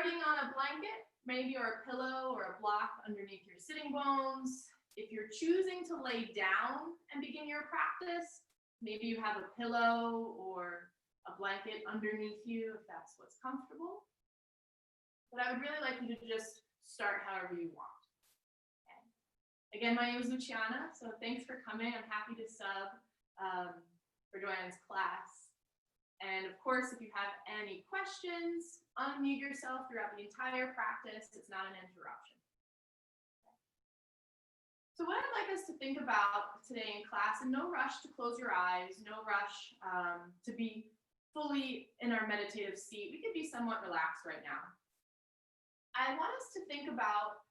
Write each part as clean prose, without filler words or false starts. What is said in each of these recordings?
starting on a blanket, maybe, or a pillow or a block underneath your sitting bones. If you're choosing to lay down and begin your practice, maybe you have a pillow or a blanket underneath you if that's what's comfortable. But I would really like you to just start however you want. Okay. Again, my name is Lucianna, so thanks for coming. I'm happy to sub for Joanne's class. And of course, if you have any questions, unmute yourself throughout the entire practice. It's not an interruption. So what I'd like us to think about today in class, and no rush to close your eyes, no rush to be fully in our meditative seat. We could be somewhat relaxed right now. I want us to think about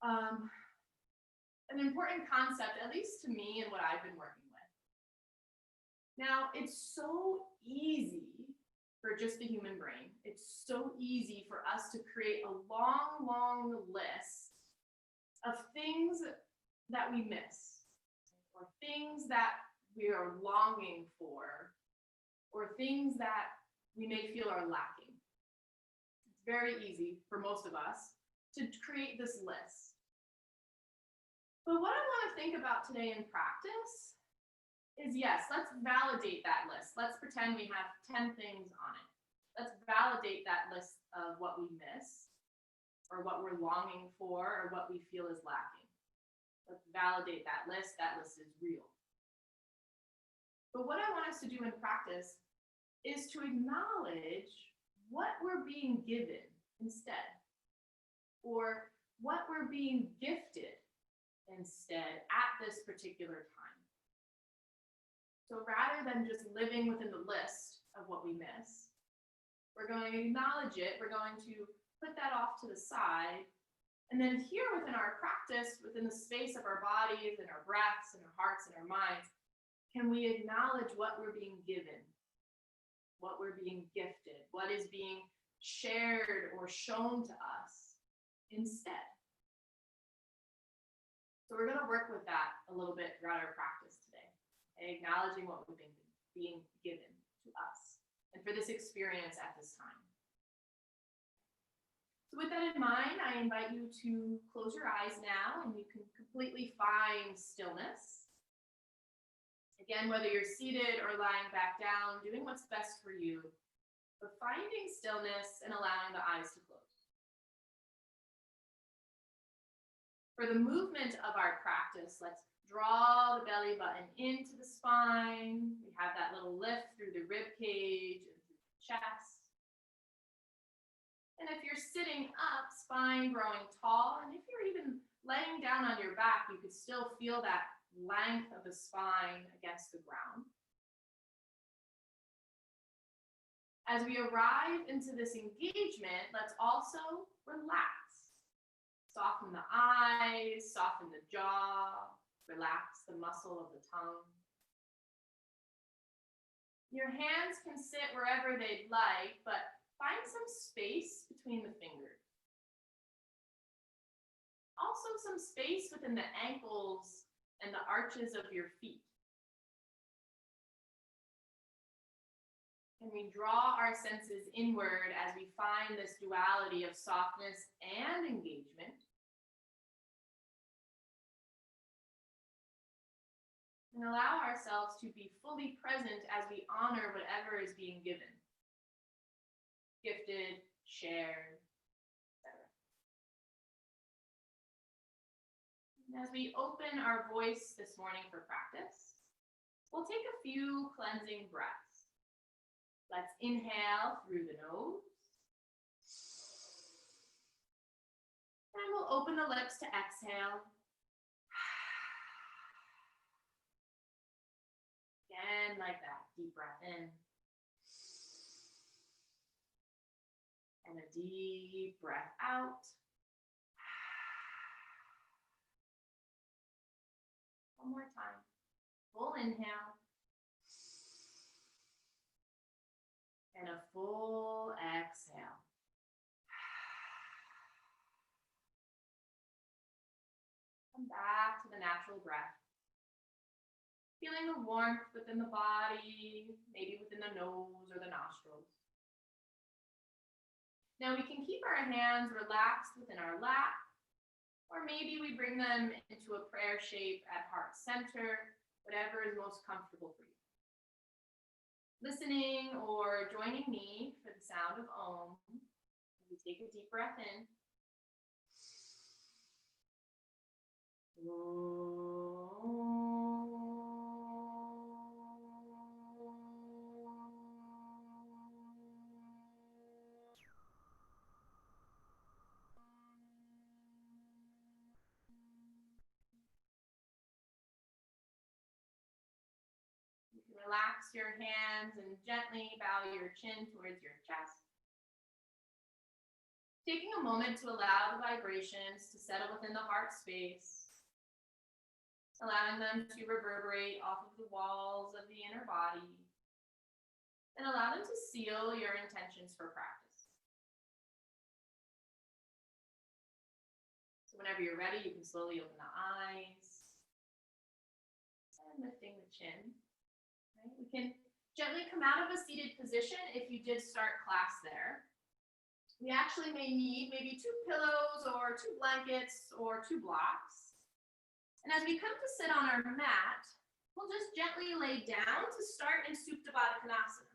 an important concept, at least to me and what I've been working with. Now, it's so easy for just the human brain. It's so easy for us to create a long, long list of things that we miss, or things that we are longing for, or things that we may feel are lacking. It's very easy for most of us to create this list. But what I want to think about today in practice is, yes, let's validate that list. Let's pretend we have 10 things on it. Let's validate that list of what we miss, or what we're longing for, or what we feel is lacking. Let's validate that list. That list is real. But what I want us to do in practice is to acknowledge what we're being given instead, or what we're being gifted instead at this particular time. So rather than just living within the list of what we miss, we're going to acknowledge it. We're going to put that off to the side. And then here within our practice, within the space of our bodies and our breaths and our hearts and our minds, can we acknowledge what we're being given, what we're being gifted, what is being shared or shown to us instead? So we're going to work with that a little bit throughout our practice today, acknowledging what we're being given to us, and for this experience at this time. So with that in mind, I invite you to close your eyes now, and you can completely find stillness. Again, whether you're seated or lying back down, doing what's best for you, but finding stillness and allowing the eyes to close. For the movement of our practice, let's draw the belly button into the spine. We have that little lift through the rib cage and through the chest. And if you're sitting up, spine growing tall, and if you're even laying down on your back, you could still feel that length of the spine against the ground. As we arrive into this engagement, let's also relax. Soften the eyes, soften the jaw, relax the muscle of the tongue. Your hands can sit wherever they'd like, but find some space between the fingers. Also some space within the ankles and the arches of your feet. And we draw our senses inward as we find this duality of softness and engagement. And allow ourselves to be fully present as we honor whatever is being given. Gifted, shared, etc. And as we open our voice this morning for practice, we'll take a few cleansing breaths. Let's inhale through the nose. And we'll open the lips to exhale. Again, like that. Deep breath in. And a deep breath out. One more time. Full inhale. And a full exhale. Come back to the natural breath. Feeling the warmth within the body, maybe within the nose or the nostrils. Now we can keep our hands relaxed within our lap, or maybe we bring them into a prayer shape at heart center, whatever is most comfortable for you. Listening or joining me for the sound of Om. We take a deep breath in. You can relax your hands and gently bow your chin towards your chest. Taking a moment to allow the vibrations to settle within the heart space, allowing them to reverberate off of the walls of the inner body, and allow them to seal your intentions for practice. So whenever you're ready, you can slowly open the eyes and lifting the chin. Right? We can gently come out of a seated position if you did start class there. We actually may need maybe 2 pillows or 2 blankets or 2 blocks. And as we come to sit on our mat, we'll just gently lay down to start in Supta Baddha Konasana.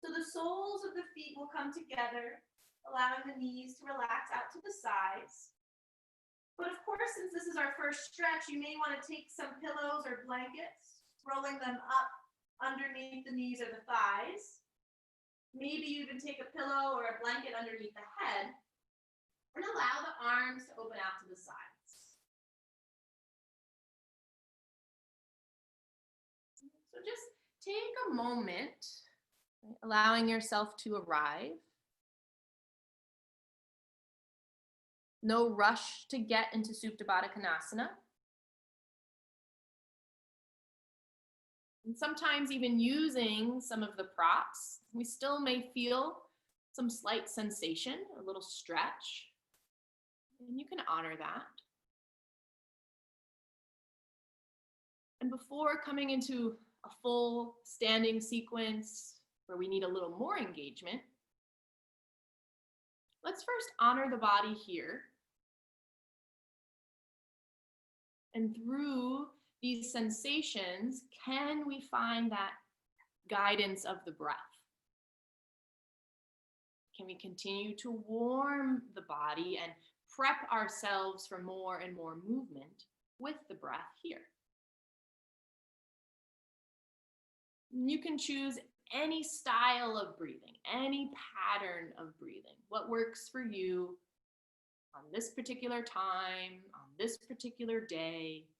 So the soles of the feet will come together, allowing the knees to relax out to the sides. But of course, since this is our first stretch, you may want to take some pillows or blankets, rolling them up underneath the knees or the thighs. Maybe you even take a pillow or a blanket underneath the head and allow the arms to open out to the sides. So just take a moment, right, allowing yourself to arrive. No rush to get into Supta Baddha Konasana. And sometimes even using some of the props, we still may feel some slight sensation, a little stretch, and you can honor that. And before coming into a full standing sequence where we need a little more engagement, let's first honor the body here. And through these sensations, can we find that guidance of the breath? Can we continue to warm the body and prep ourselves for more and more movement with the breath here? You can choose any style of breathing, any pattern of breathing, what works for you on this particular time, on this particular day.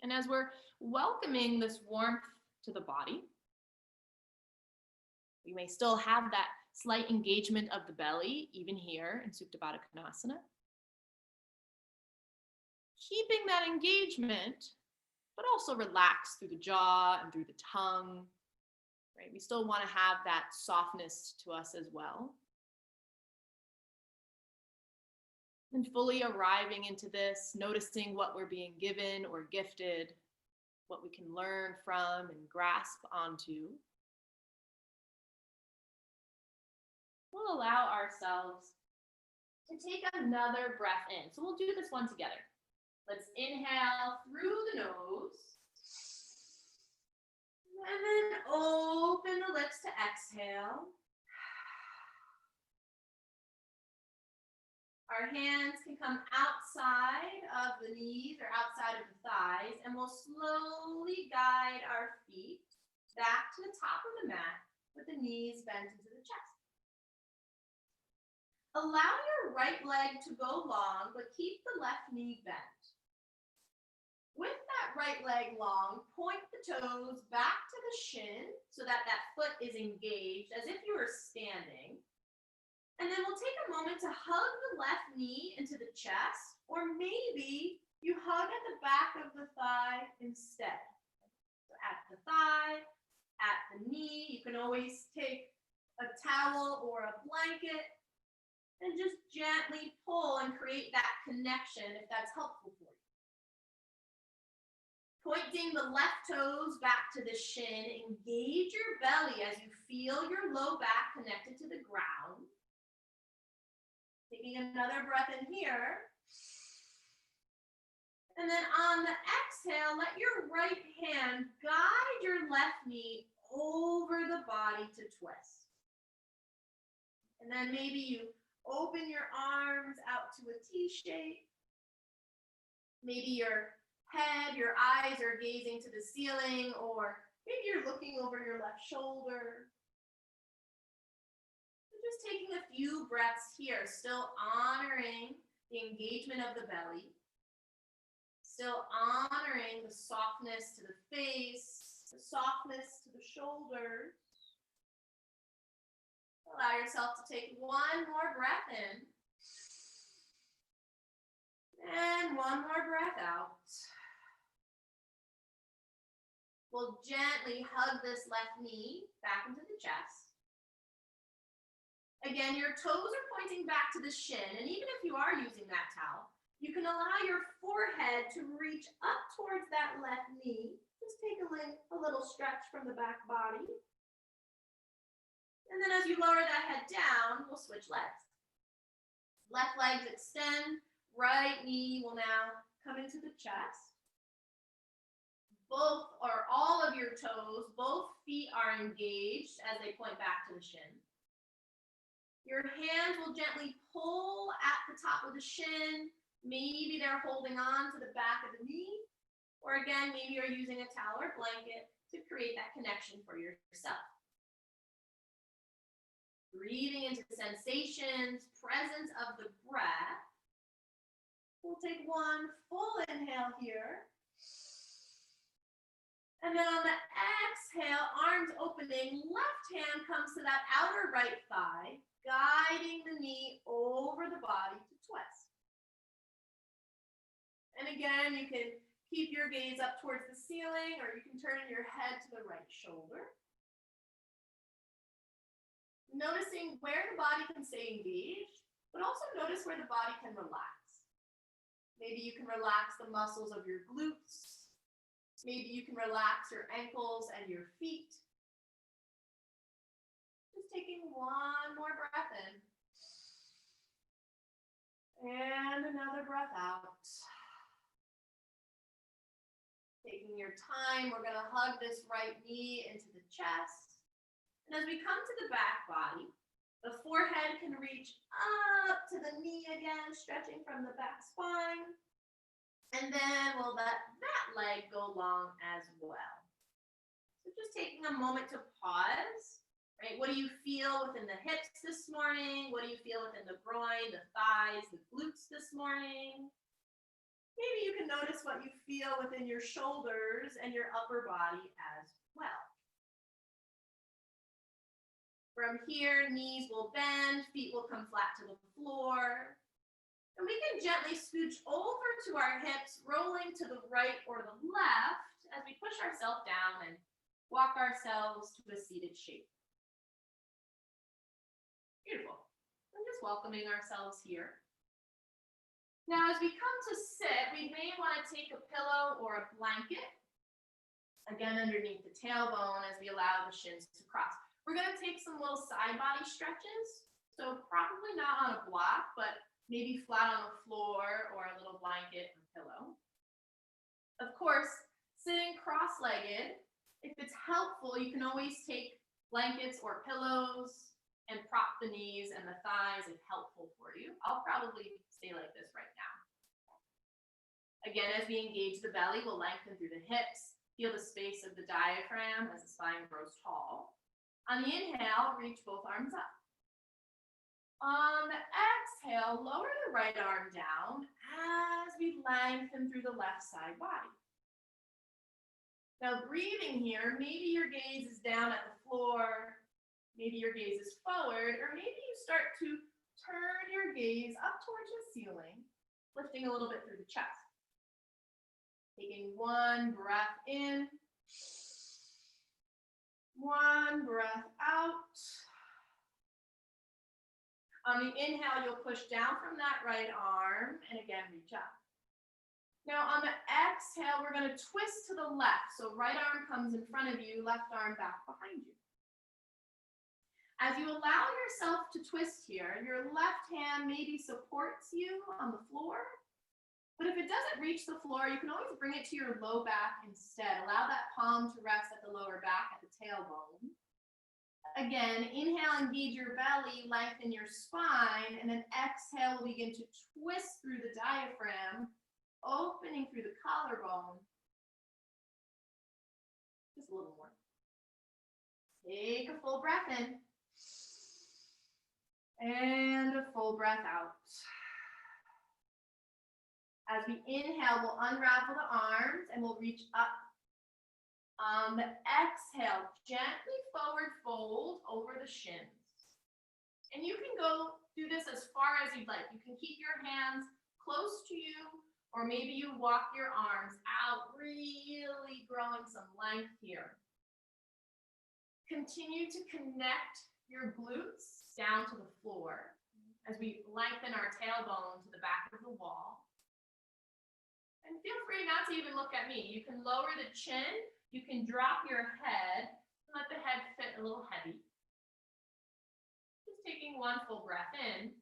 And as we're welcoming this warmth to the body, we may still have that slight engagement of the belly, even here in Supta Baddha Konasana. Keeping that engagement, but also relax through the jaw and through the tongue. Right? We still want to have that softness to us as well. And fully arriving into this, noticing what we're being given or gifted, what we can learn from and grasp onto. We'll allow ourselves to take another breath in. So we'll do this one together. Let's inhale through the nose. And then open the lips to exhale. Our hands can come outside of the knees or outside of the thighs, and we'll slowly guide our feet back to the top of the mat with the knees bent into the chest. Allow your right leg to go long, but keep the left knee bent. With that right leg long, point the toes back to the shin so that that foot is engaged as if you were standing. And then we'll take a moment to hug the left knee into the chest, or maybe you hug at the back of the thigh instead. So at the thigh, at the knee, you can always take a towel or a blanket and just gently pull and create that connection if that's helpful for you. Pointing the left toes back to the shin, engage your belly as you feel your low back connected to the ground. Taking another breath in here. And then on the exhale, let your right hand guide your left knee over the body to twist. And then maybe you open your arms out to a T shape. Maybe your head, your eyes are gazing to the ceiling, or maybe you're looking over your left shoulder. Just taking a few breaths here, still honoring the engagement of the belly, still honoring the softness to the face, the softness to the shoulders. Allow yourself to take one more breath in. And one more breath out. We'll gently hug this left knee back into the chest. Again, your toes are pointing back to the shin, and even if you are using that towel, you can allow your forehead to reach up towards that left knee. Just take a little stretch from the back body. And then as you lower that head down, we'll switch legs. Left legs extend, right knee will now come into the chest. Both or all of your toes, both feet are engaged as they point back to the shin. Your hands will gently pull at the top of the shin. Maybe they're holding on to the back of the knee. Or again, maybe you're using a towel or blanket to create that connection for yourself. Breathing into the sensations, presence of the breath. We'll take one full inhale here. And then on the exhale, arms opening, left hand comes to that outer right thigh, guiding the knee over the body to twist. And again, you can keep your gaze up towards the ceiling, or you can turn your head to the right shoulder. Noticing where the body can stay engaged, but also notice where the body can relax. Maybe you can relax the muscles of your glutes. Maybe you can relax your ankles and your feet. Just taking one more breath in. And another breath out. Taking your time, we're going to hug this right knee into the chest. And as we come to the back body, the forehead can reach up to the knee again, stretching from the back spine. And then we'll let that leg go long as well. So just taking a moment to pause, right? What do you feel within the hips this morning? What do you feel within the groin, the thighs, the glutes this morning? Maybe you can notice what you feel within your shoulders and your upper body as well. From here, knees will bend, feet will come flat to the floor. And we can gently scooch over to our hips, rolling to the right or the left as we push ourselves down and walk ourselves to a seated shape. Beautiful. I'm just welcoming ourselves here. Now, as we come to sit, we may want to take a pillow or a blanket, again underneath the tailbone as we allow the shins to cross. We're going to take some little side body stretches. So probably not on a block, but maybe flat on the floor or a little blanket or pillow. Of course, sitting cross-legged, if it's helpful, you can always take blankets or pillows and prop the knees and the thighs if helpful for you. I'll probably stay like this right now. Again, as we engage the belly, we'll lengthen through the hips, feel the space of the diaphragm as the spine grows tall. On the inhale, reach both arms up. On the exhale, lower the right arm down as we lengthen through the left side body. Now breathing here, maybe your gaze is down at the floor, maybe your gaze is forward, or maybe you start to turn your gaze up towards the ceiling, lifting a little bit through the chest. Taking one breath in, one breath out. On the inhale, you'll push down from that right arm and again, reach up. Now on the exhale, we're going to twist to the left. So right arm comes in front of you, left arm back behind you. As you allow yourself to twist here, your left hand maybe supports you on the floor. But if it doesn't reach the floor, you can always bring it to your low back instead. Allow that palm to rest at the lower back at the tailbone. Again, inhale, engage your belly, lengthen your spine, and then exhale, we'll begin to twist through the diaphragm, opening through the collarbone. Just a little more. Take a full breath in. And a full breath out. As we inhale, we'll unravel the arms and we'll reach up. On the exhale, gently forward fold over the shins. And you can go do this as far as you'd like. You can keep your hands close to you, or maybe you walk your arms out, really growing some length here. Continue to connect your glutes down to the floor as we lengthen our tailbone to the back of the wall. And feel free not to even look at me. You can lower the chin, you can drop your head, and let the head sit a little heavy. Just taking one full breath in.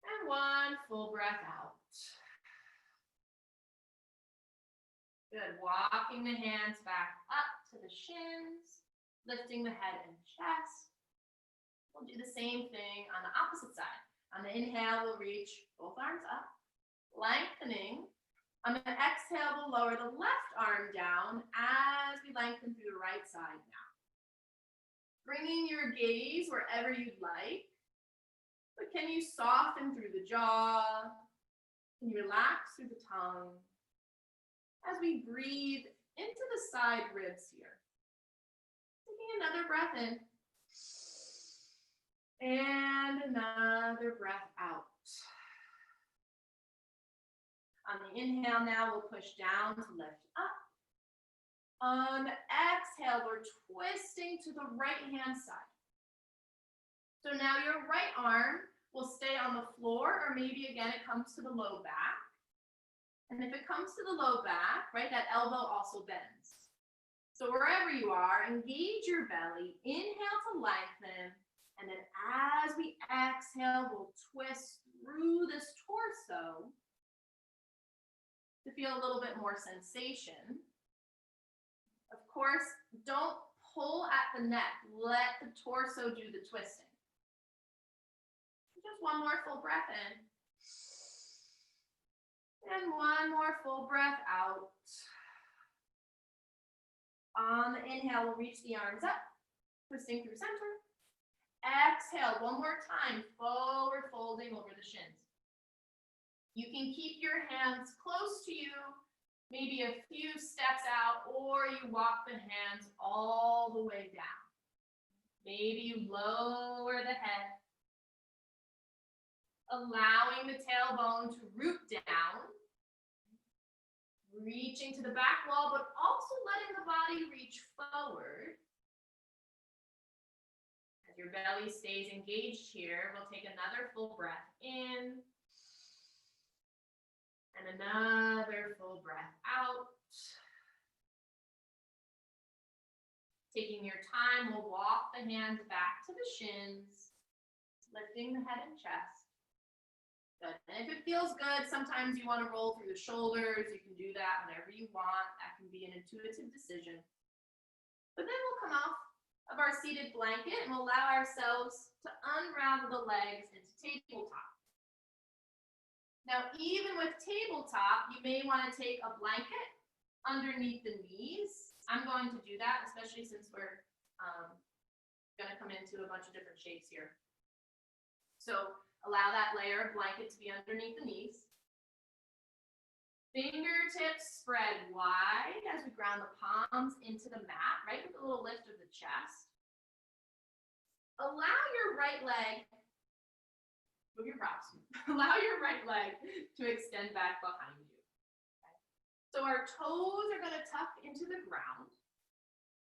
And one full breath out. Good, walking the hands back up to the shins, lifting the head and chest. We'll do the same thing on the opposite side. On the inhale, we'll reach both arms up, lengthening. On the exhale, we'll lower the left arm down as we lengthen through the right side now. Bringing your gaze wherever you'd like. But can you soften through the jaw? Can you relax through the tongue? As we breathe into the side ribs here. Taking another breath in. And another breath out. On the inhale now, we'll push down to lift up. On the exhale, we're twisting to the right-hand side. So now your right arm will stay on the floor, or maybe again it comes to the low back. And if it comes to the low back, right, that elbow also bends. So wherever you are, engage your belly, inhale to lengthen, and then as we exhale, we'll twist through this torso to feel a little bit more sensation. Of course, don't pull at the neck. Let the torso do the twisting. Just one more full breath in. And one more full breath out. On the inhale, we'll reach the arms up, twisting through center. Exhale, one more time, forward folding over the shins. You can keep your hands close to you, maybe a few steps out, or you walk the hands all the way down. Maybe you lower the head, allowing the tailbone to root down, reaching to the back wall, but also letting the body reach forward. As your belly stays engaged here, we'll take another full breath in. And another full breath out. Taking your time, we'll walk the hands back to the shins, lifting the head and chest. Good. And if it feels good, sometimes you want to roll through the shoulders. You can do that whenever you want. That can be an intuitive decision. But then we'll come off of our seated blanket and we'll allow ourselves to unravel the legs into tabletop. Now, even with tabletop, you may want to take a blanket underneath the knees. I'm going to do that, especially since we're going to come into a bunch of different shapes here. So allow that layer of blanket to be underneath the knees. Fingertips spread wide as we ground the palms into the mat, right, with a little lift of the chest. Allow your right leg, move your props, allow your right leg to extend back behind you. Okay. So our toes are going to tuck into the ground.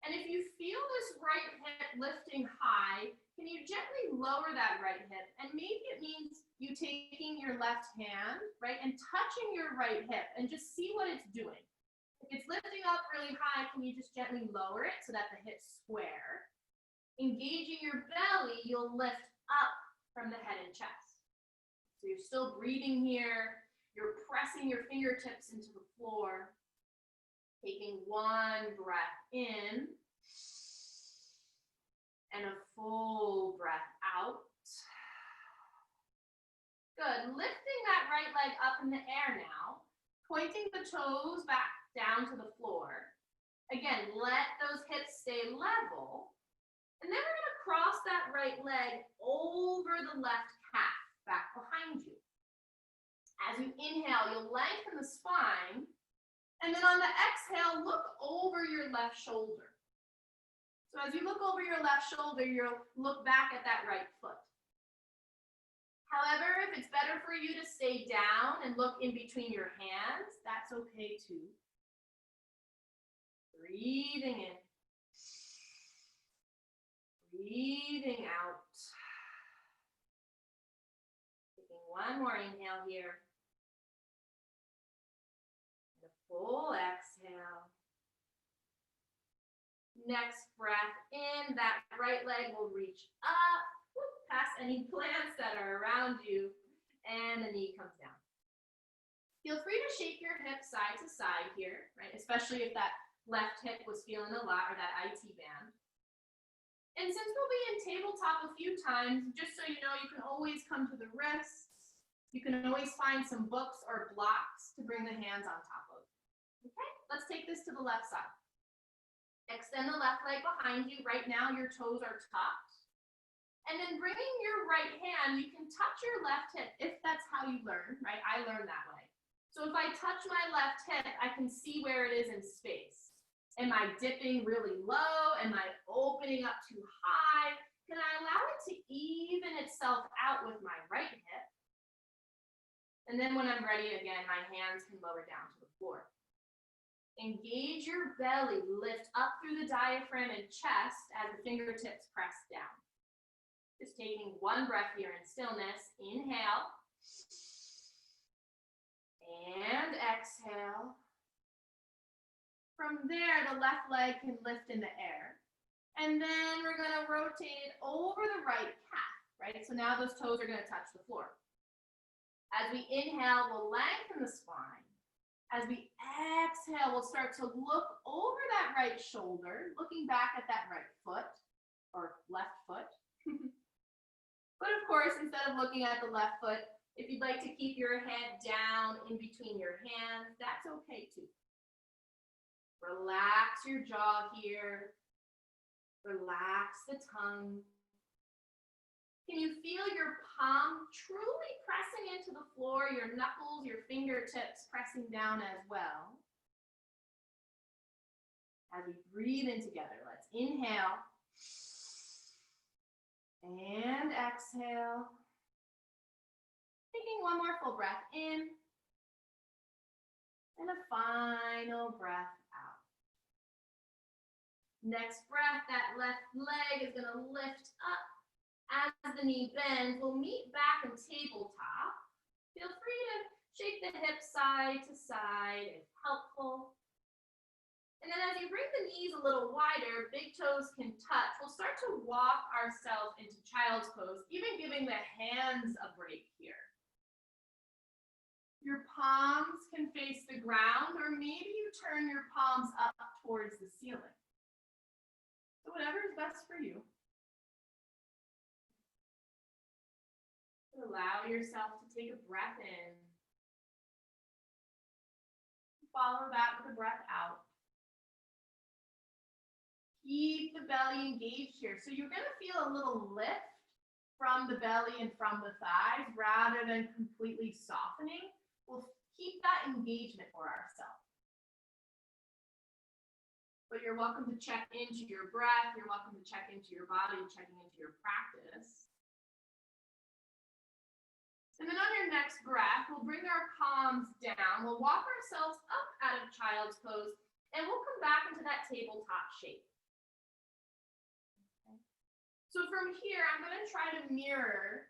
And if you feel this right hip lifting high, can you gently lower that right hip? And maybe it means you taking your left hand, right, and touching your right hip and just see what it's doing. If it's lifting up really high, can you just gently lower it so that the hip's square? Engaging your belly, you'll lift up from the head and chest. So you're still breathing here. You're pressing your fingertips into the floor. Taking one breath in and a full breath out. Good. Lifting that right leg up in the air now. Pointing the toes back down to the floor. Again, let those hips stay level. And then we're going to cross that right leg over the left calf back behind you. As you inhale, you'll lengthen the spine. And then on the exhale, look over your left shoulder. So as you look over your left shoulder, you'll look back at that right foot. However, if it's better for you to stay down and look in between your hands, that's okay too. Breathing in. Breathing out. Taking one more inhale here. And a full exhale. Next breath in, that right leg will reach up, past any plants that are around you, and the knee comes down. Feel free to shake your hips side to side here, right? Especially if that left hip was feeling a lot, or that IT band. And since we'll be in tabletop a few times, just so you know, you can always come to the wrists. You can always find some books or blocks to bring the hands on top of. Okay, let's take this to the left side. Extend the left leg behind you. Right now, your toes are tucked. And then bringing your right hand, you can touch your left hip if that's how you learn, right? I learned that way. So if I touch my left hip, I can see where it is in space. Am I dipping really low? Am I opening up too high? Can I allow it to even itself out with my right hip? And then when I'm ready again, my hands can lower down to the floor. Engage your belly, lift up through the diaphragm and chest as the fingertips press down. Just taking one breath here in stillness. Inhale. And exhale. From there, the left leg can lift in the air. And then we're going to rotate it over the right calf, right? So now those toes are going to touch the floor. As we inhale, we'll lengthen the spine. As we exhale, we'll start to look over that right shoulder, looking back at that right foot, or left foot. But of course, instead of looking at the left foot, if you'd like to keep your head down in between your hands, that's okay too. Relax your jaw here. Relax the tongue. Can you feel your palm truly pressing into the floor, your knuckles, your fingertips pressing down as well? As we breathe in together, let's inhale and exhale. Taking one more full breath in and a final breath out. Next breath, that left leg is going to lift up. As the knee bends, we'll meet back in tabletop. Feel free to shake the hips side to side if helpful. And then as you bring the knees a little wider, big toes can touch. We'll start to walk ourselves into child's pose, even giving the hands a break here. Your palms can face the ground, or maybe you turn your palms up towards the ceiling. So whatever is best for you. Allow yourself to take a breath in. Follow that with a breath out. Keep the belly engaged here. So you're going to feel a little lift from the belly and from the thighs rather than completely softening. We'll keep that engagement for ourselves. But you're welcome to check into your breath. You're welcome to check into your body, checking into your practice. And then on your next breath, we'll bring our palms down. We'll walk ourselves up out of child's pose, and we'll come back into that tabletop shape. Okay. So from here, I'm going to try to mirror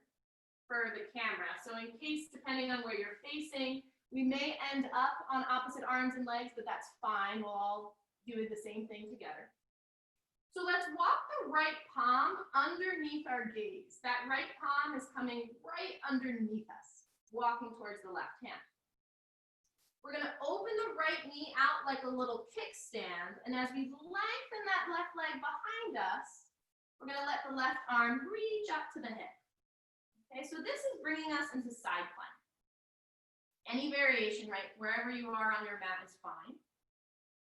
for the camera. So in case, depending on where you're facing, we may end up on opposite arms and legs, but that's fine. We'll all do the same thing together. So let's walk the right palm underneath our gaze. That right palm is coming right underneath us, walking towards the left hand. We're going to open the right knee out like a little kickstand, and as we lengthen that left leg behind us, we're going to let the left arm reach up to the hip. Okay, so this is bringing us into side plank. Any variation, right, wherever you are on your mat is fine.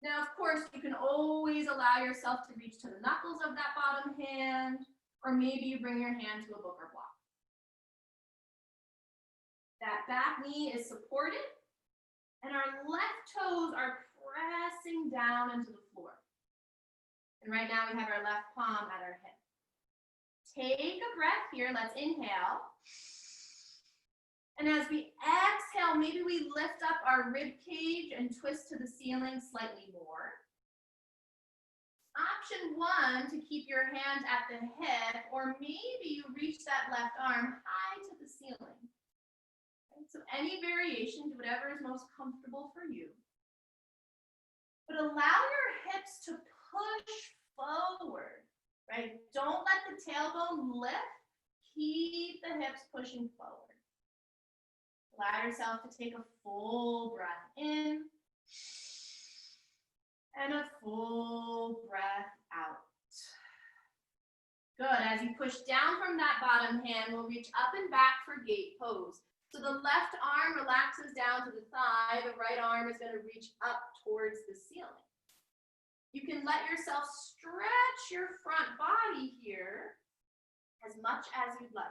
Now, of course, you can always allow yourself to reach to the knuckles of that bottom hand, or maybe you bring your hand to a book or block. That back knee is supported, and our left toes are pressing down into the floor. And right now we have our left palm at our hip. Take a breath here. Let's inhale. And as we exhale, maybe we lift up our rib cage and twist to the ceiling slightly more. Option one, to keep your hand at the hip, or maybe you reach that left arm high to the ceiling. Okay, so any variation, do whatever is most comfortable for you. But allow your hips to push forward, right? Don't let the tailbone lift. Keep the hips pushing forward. Allow yourself to take a full breath in and a full breath out. Good. As you push down from that bottom hand, we'll reach up and back for gate pose. So the left arm relaxes down to the thigh. The right arm is going to reach up towards the ceiling. You can let yourself stretch your front body here as much as you'd like.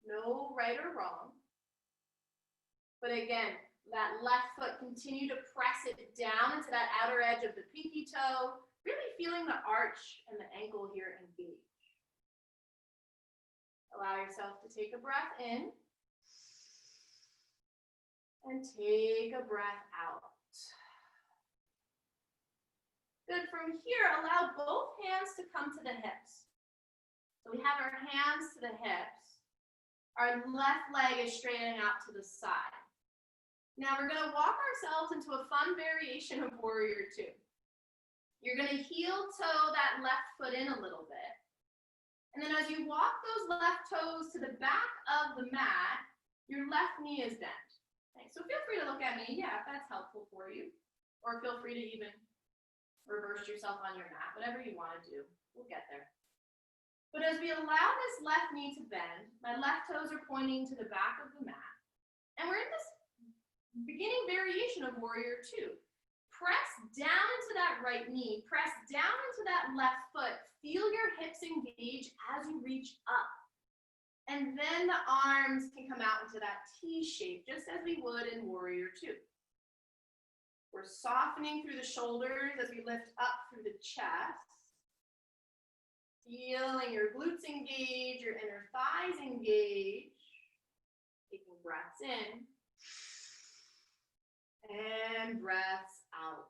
No right or wrong. But again, that left foot, continue to press it down into that outer edge of the pinky toe, really feeling the arch and the ankle here engage. Allow yourself to take a breath in and take a breath out. Good. From here, allow both hands to come to the hips. So we have our hands to the hips. Our left leg is straightening out to the side. Now we're going to walk ourselves into a fun variation of Warrior Two. You're going to heel toe that left foot in a little bit. And then as you walk those left toes to the back of the mat, your left knee is bent. Okay, so feel free to look at me, if that's helpful for you. Or feel free to even reverse yourself on your mat, whatever you want to do. We'll get there. But as we allow this left knee to bend, my left toes are pointing to the back of the mat. And we're in this beginning variation of Warrior Two. Press down into that right knee, press down into that left foot. Feel your hips engage as you reach up. And then the arms can come out into that T shape, just as we would in Warrior Two. We're softening through the shoulders as we lift up through the chest. Feeling your glutes engage, your inner thighs engage. Taking breaths in. And breaths out.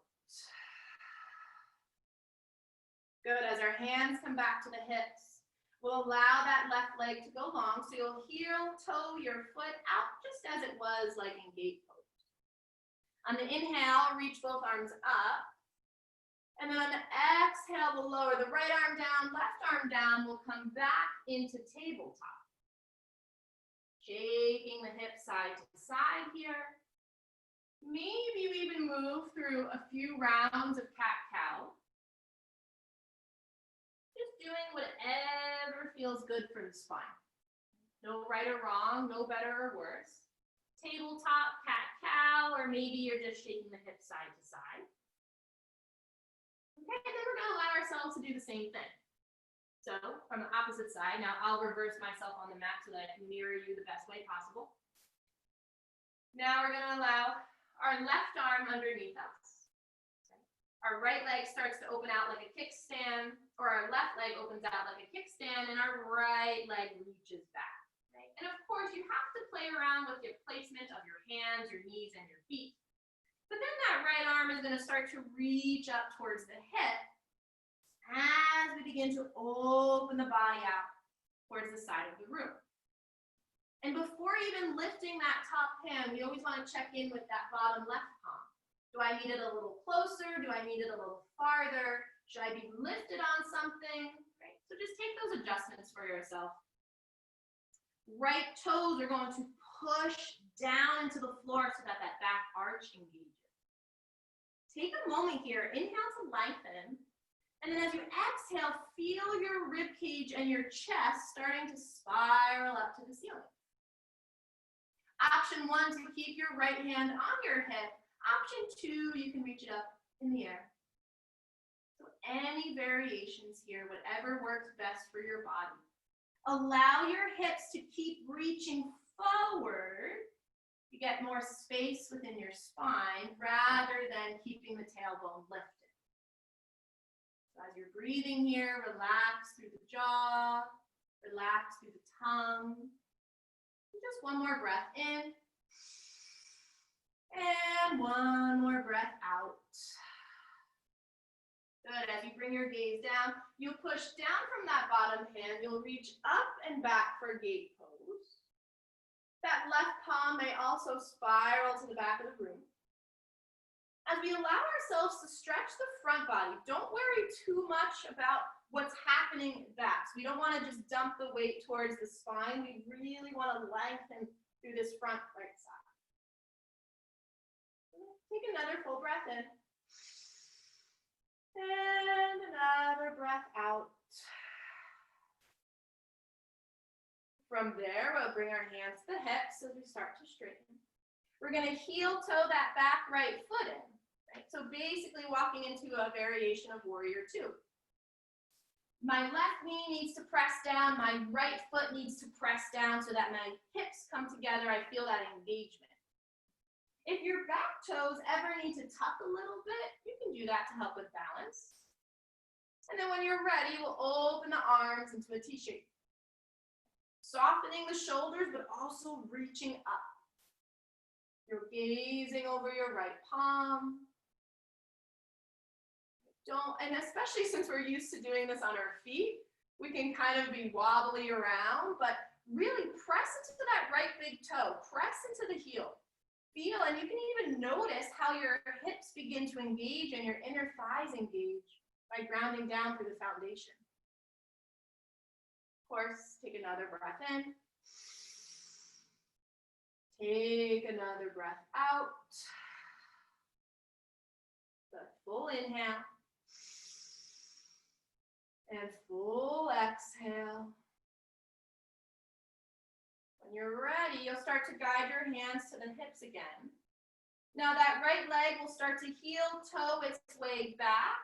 Good. As our hands come back to the hips, we'll allow that left leg to go long. So you'll heel toe your foot out just as it was like in gate pose. On the inhale, reach both arms up. And then on the exhale, we'll lower the right arm down, left arm down. We'll come back into tabletop. Shaking the hip side to side here. Maybe you even move through a few rounds of cat-cow. Just doing whatever feels good for the spine. No right or wrong, no better or worse. Tabletop, cat-cow, or maybe you're just shaking the hips side to side. Okay, and then we're going to allow ourselves to do the same thing. So from the opposite side, now I'll reverse myself on the mat so that I can mirror you the best way possible. Now we're going to allow our left arm underneath us. Okay. Our right leg starts to open out like a kickstand, or our left leg opens out like a kickstand, and our right leg reaches back. Right? And of course, you have to play around with your placement of your hands, your knees, and your feet. But then that right arm is going to start to reach up towards the hip as we begin to open the body out towards the side of the room. And before even lifting that top hand, we always want to check in with that bottom left palm. Do I need it a little closer? Do I need it a little farther? Should I be lifted on something? Right? So just take those adjustments for yourself. Right toes are going to push down into the floor so that that back arch engages. Take a moment here. Inhale to lengthen. And then as you exhale, feel your rib cage and your chest starting to spiral up to the ceiling. Option 1, to keep your right hand on your hip. Option 2, you can reach it up in the air. So any variations here, whatever works best for your body. Allow your hips to keep reaching forward. You get more space within your spine rather than keeping the tailbone lifted. So as you're breathing here, relax through the jaw, relax through the tongue. Just one more breath in. And one more breath out. Good. As you bring your gaze down, you'll push down from that bottom hand. You'll reach up and back for gate pose. That left palm may also spiral to the back of the room. As we allow ourselves to stretch the front body, don't worry too much about what's happening back. So we don't want to just dump the weight towards the spine. We really want to lengthen through this front right side. Take another full breath in. And another breath out. From there, we'll bring our hands to the hips as we start to straighten. We're going to heel toe that back right foot in. Right? So basically walking into a variation of warrior 2. My left knee needs to press down. My right foot needs to press down so that my hips come together. I feel that engagement. If your back toes ever need to tuck a little bit, you can do that to help with balance. And then when you're ready, we'll open the arms into a T shape. Softening the shoulders, but also reaching up. You're gazing over your right palm. And especially since we're used to doing this on our feet, we can kind of be wobbly around, but really press into that right big toe, press into the heel. Feel, and you can even notice how your hips begin to engage and your inner thighs engage by grounding down through the foundation. Of course, take another breath in. Take another breath out. The full inhale. And full exhale. When you're ready, you'll start to guide your hands to the hips again. Now that right leg will start to heel toe its way back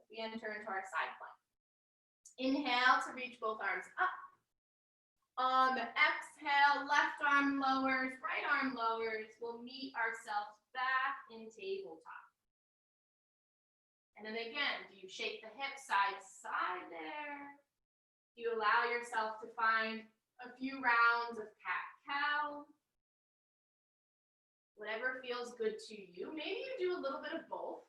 as we enter into our side plank. Inhale to reach both arms up. On the exhale, left arm lowers, right arm lowers. We'll meet ourselves back in tabletop. And then again, do you shake the hip side to side there? Do you allow yourself to find a few rounds of cat-cow? Whatever feels good to you. Maybe you do a little bit of both,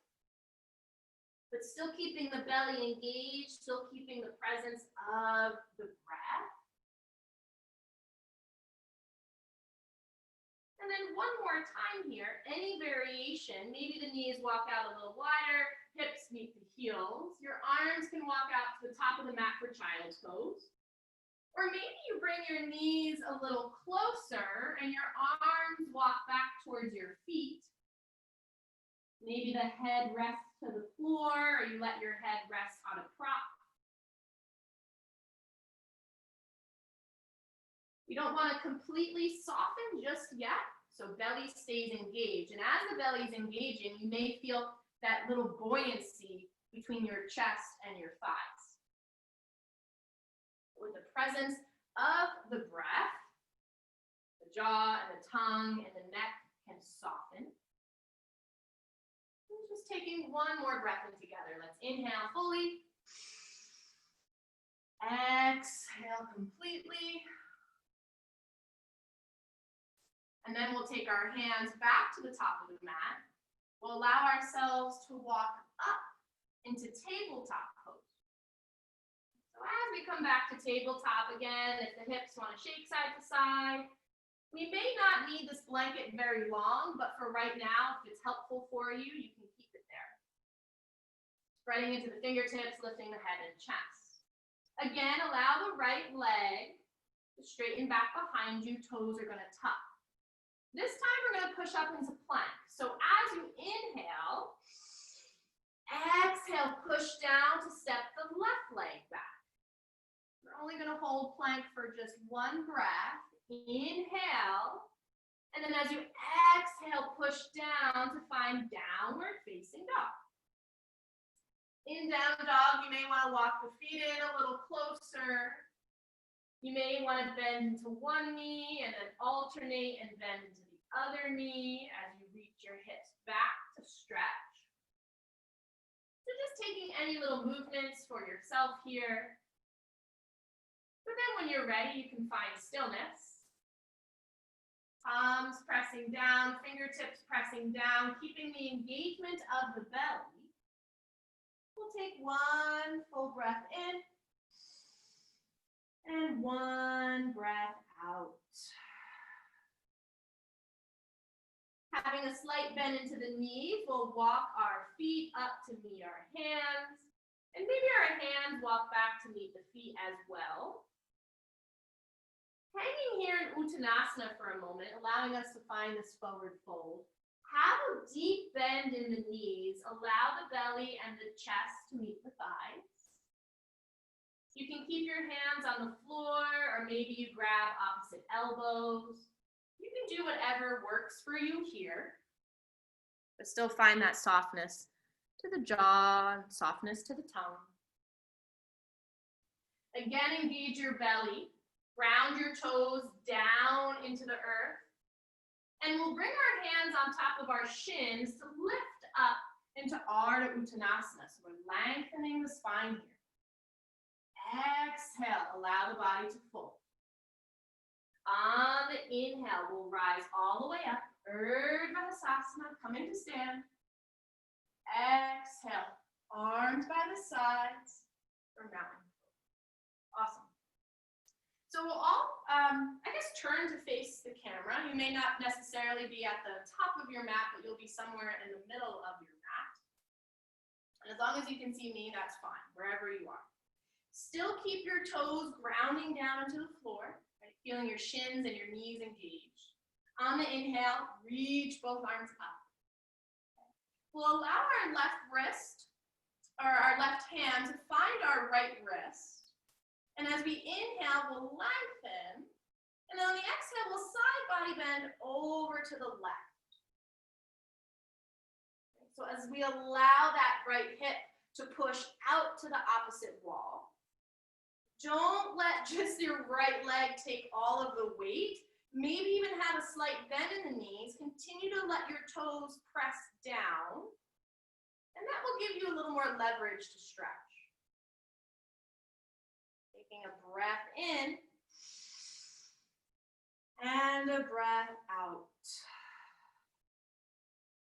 but still keeping the belly engaged, still keeping the presence of the breath. And then one more time here, any variation, maybe the knees walk out a little wider, hips meet the heels. Your arms can walk out to the top of the mat for child's pose. Or maybe you bring your knees a little closer and your arms walk back towards your feet. Maybe the head rests to the floor, or you let your head rest on a prop. You don't want to completely soften just yet, so belly stays engaged. And as the belly is engaging, you may feel that little buoyancy between your chest and your thighs. With the presence of the breath, the jaw and the tongue and the neck can soften. And just taking one more breath in together. Let's inhale fully. Exhale completely. And then we'll take our hands back to the top of the mat. We'll allow ourselves to walk up into tabletop pose. So as we come back to tabletop again, if the hips want to shake side to side, we may not need this blanket very long, but for right now, if it's helpful for you, you can keep it there. Spreading into the fingertips, lifting the head and chest. Again, allow the right leg to straighten back behind you. Toes are going to tuck. This time we're going to push up into plank. So as you inhale, exhale, push down to step the left leg back. We're only going to hold plank for just one breath. Inhale. And then as you exhale, push down to find downward facing dog. In down dog, you may want to walk the feet in a little closer. You may want to bend into one knee and then alternate and bend into the other knee as you reach your hips back to stretch. So just taking any little movements for yourself here. But then when you're ready, you can find stillness. Palms pressing down, fingertips pressing down, keeping the engagement of the belly. We'll take one full breath in and one breath out. Having a slight bend into the knees, we'll walk our feet up to meet our hands. And maybe our hands walk back to meet the feet as well. Hanging here in Uttanasana for a moment, allowing us to find this forward fold. Have a deep bend in the knees. Allow the belly and the chest to meet the thighs. You can keep your hands on the floor, or maybe you grab opposite elbows. You can do whatever works for you here, but still find that softness to the jaw, softness to the tongue. Again, engage your belly. Ground your toes down into the earth. And we'll bring our hands on top of our shins to lift up into Ardha Uttanasana. So we're lengthening the spine here. Exhale, allow the body to fold. On the inhale, we'll rise all the way up. Urdhva Hastasana, coming to stand. Exhale, arms by the sides for mountain pose. Awesome. So we'll all, turn to face the camera. You may not necessarily be at the top of your mat, but you'll be somewhere in the middle of your mat. And as long as you can see me, that's fine, wherever you are. Still keep your toes grounding down into the floor, right? Feeling your shins and your knees engaged. On the inhale, reach both arms up. We'll allow our left wrist, or our left hand, to find our right wrist. And as we inhale, we'll lengthen. And on the exhale, we'll side body bend over to the left. So as we allow that right hip to push out to the opposite wall, don't let just your right leg take all of the weight. Maybe even have a slight bend in the knees. Continue to let your toes press down. And that will give you a little more leverage to stretch. Taking a breath in and a breath out.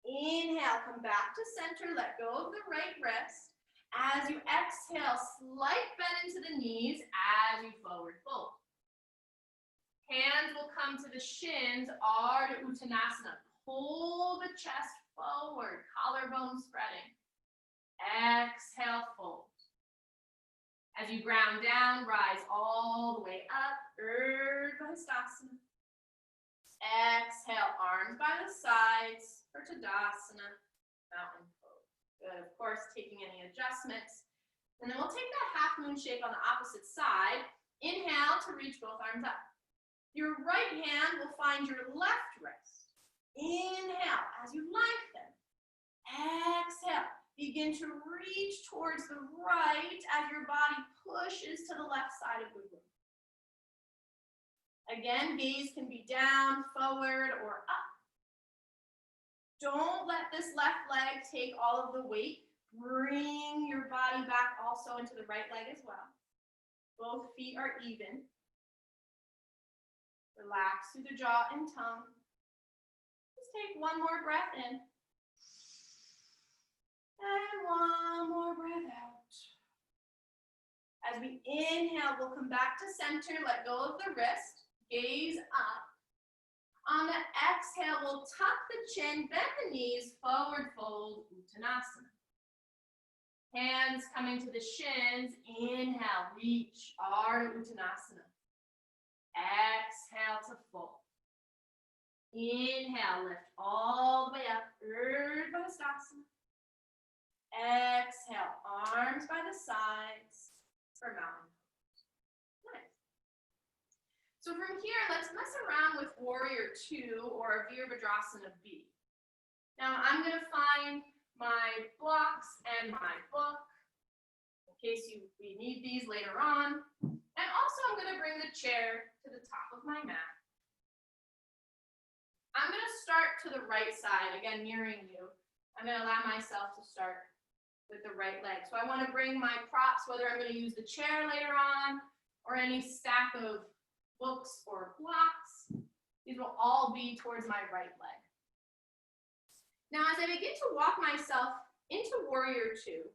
Inhale, come back to center, let go of the right wrist. As you exhale, slight bend into the knees as you forward fold. Hands will come to the shins, Ardha Uttanasana. Pull the chest forward, collarbone spreading. Exhale, fold. As you ground down, rise all the way up, Urdhva Hastasana. Exhale, arms by the sides for Tadasana, mountain pose. Good, of course, taking any adjustments. And then we'll take that half moon shape on the opposite side. Inhale to reach both arms up. Your right hand will find your left wrist. Inhale as you lengthen. Exhale. Begin to reach towards the right as your body pushes to the left side of the room. Again, gaze can be down, forward, or up. Don't let this left leg take all of the weight. Bring your body back also into the right leg as well. Both feet are even. Relax through the jaw and tongue. Just take one more breath in. And one more breath out. As we inhale, we'll come back to center, let go of the wrist, gaze up. On the exhale, we'll tuck the chin, bend the knees, forward fold, Uttanasana. Hands coming to the shins. Inhale, reach, Ardha Uttanasana. Exhale to fold. Inhale, lift all the way up, Urdhva Hastasana. Exhale, arms by the sides for mountain pose. Nice. So from here, let's mess around with Warrior 2 or Virabhadrasana B. Now I'm going to find my blocks and my book in case we need these later on. And also I'm going to bring the chair to the top of my mat. I'm going to start to the right side, again mirroring you. I'm going to allow myself to start with the right leg. So I want to bring my props, whether I'm going to use the chair later on or any stack of books or blocks. These will all be towards my right leg. Now, as I begin to walk myself into Warrior 2,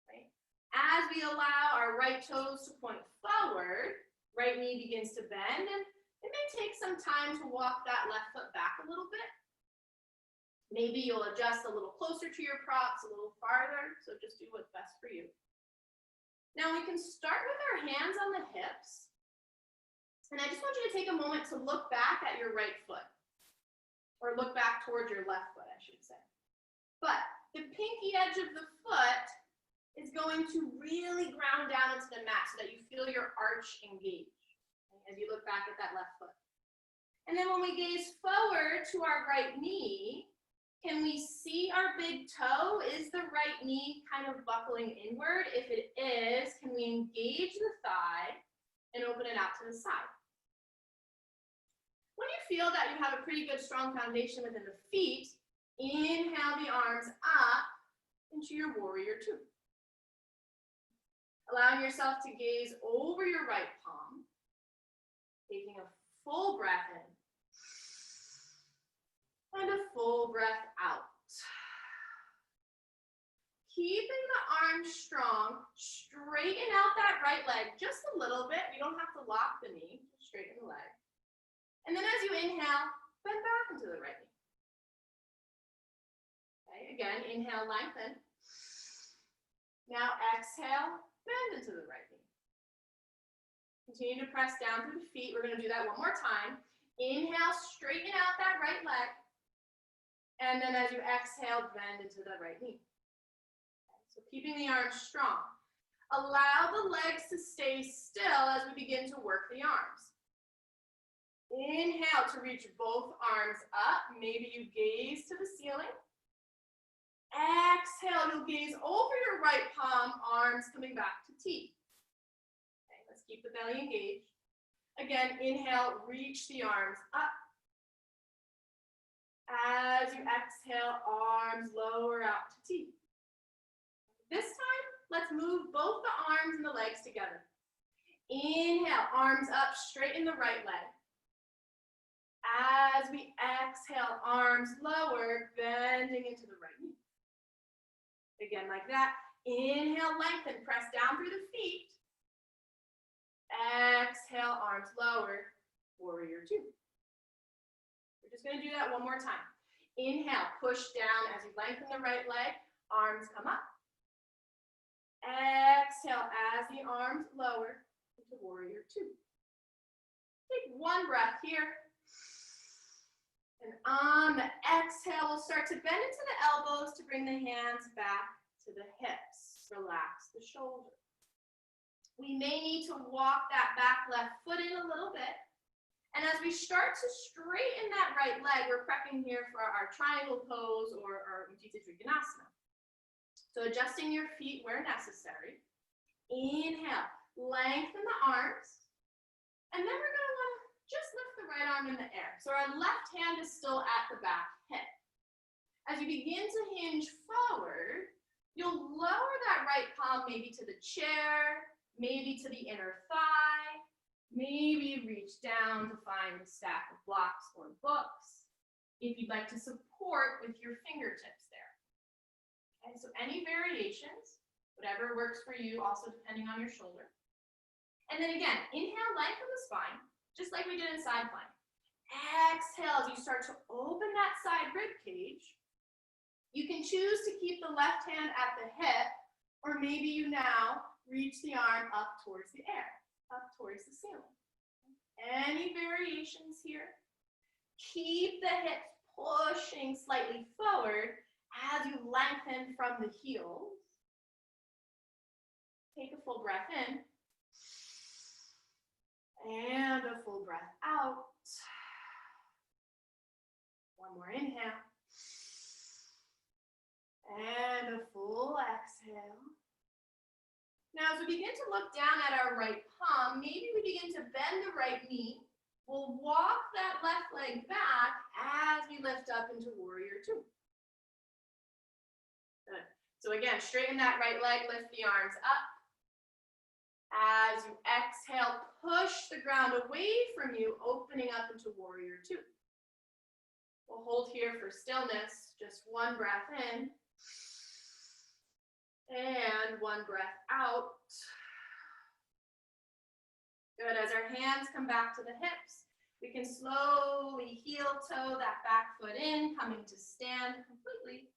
right, as we allow our right toes to point forward, right knee begins to bend, and it may take some time to walk that left foot back a little bit. Maybe you'll adjust a little closer to your props, a little farther, so just do what's best for you. Now, we can start with our hands on the hips, and I just want you to take a moment to look back at your right foot. Or look back towards your left foot, I should say. But the pinky edge of the foot is going to really ground down into the mat so that you feel your arch engage as you look back at that left foot. And then when we gaze forward to our right knee, can we see our big toe? Is the right knee kind of buckling inward? If it is, can we engage the thigh and open it out to the side? When you feel that you have a pretty good strong foundation within the feet, inhale the arms up into your Warrior 2. Allowing yourself to gaze over your right palm, taking a full breath in and a full breath out. Keeping the arms strong, straighten out that right leg just a little bit. You don't have to lock the knee, just straighten the leg. And then as you inhale, bend back into the right knee. Okay, again, inhale, lengthen. Now exhale, bend into the right knee. Continue to press down through the feet. We're going to do that one more time. Inhale, straighten out that right leg. And then as you exhale, bend into the right knee. Okay, so keeping the arms strong. Allow the legs to stay still as we begin to work the arms. Inhale to reach both arms up. Maybe you gaze to the ceiling. Exhale, you'll gaze over your right palm, arms coming back to T. Okay, let's keep the belly engaged. Again, inhale, reach the arms up. As you exhale, arms lower out to T. This time, let's move both the arms and the legs together. Inhale, arms up, straighten the right leg. As we exhale, arms lower, bending into the right knee. Again, like that. Inhale, lengthen, press down through the feet. Exhale, arms lower, Warrior 2. We're just going to do that one more time. Inhale, push down as you lengthen the right leg, arms come up. Exhale, as the arms lower into Warrior 2. Take one breath here. And on the exhale, we'll start to bend into the elbows to bring the hands back to the hips. Relax the shoulder. We may need to walk that back left foot in a little bit. And as we start to straighten that right leg, we're prepping here for our triangle pose or our Utthita Trikonasana. So adjusting your feet where necessary. Inhale, lengthen the arms. And then we're going to want to just lift the right arm in the air. So our left hand is still at the back hip. As you begin to hinge forward, you'll lower that right palm maybe to the chair, maybe to the inner thigh, maybe reach down to find a stack of blocks or books, if you'd like to support with your fingertips there. Okay, so any variations, whatever works for you, also depending on your shoulder. And then again, inhale, lengthen the spine, just like we did in side plank. Exhale as you start to open that side rib cage. You can choose to keep the left hand at the hip Or maybe you now reach the arm up towards the air, up towards the ceiling. Any variations here? Keep the hips pushing slightly forward as you lengthen from the heels. Take a full breath in. And a full breath out. One more inhale. And a full exhale. Now, as we begin to look down at our right palm, maybe we begin to bend the right knee. We'll walk that left leg back as we lift up into warrior two. Good. So again, straighten that right leg, lift the arms up. As you exhale, push the ground away from you, opening up into warrior two. We'll hold here for stillness, just one breath in. And one breath out. Good, as our hands come back to the hips, we can slowly heel toe that back foot in, coming to stand completely.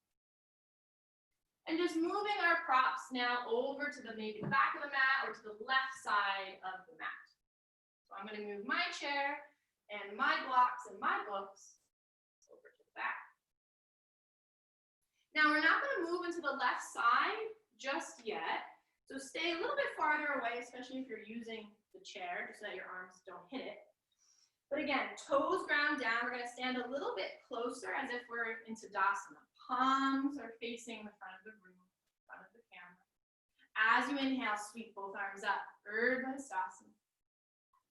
And just moving our props now over to maybe the back of the mat or to the left side of the mat. So I'm going to move my chair and my blocks and my books over to the back. Now we're not going to move into the left side just yet. So stay a little bit farther away, especially if you're using the chair, just so that your arms don't hit it. But again, toes ground down. We're going to stand a little bit closer as if we're in Tadasana. Palms are facing the front of the room, front of the camera. As you inhale, sweep both arms up. Urdhva Hastasana.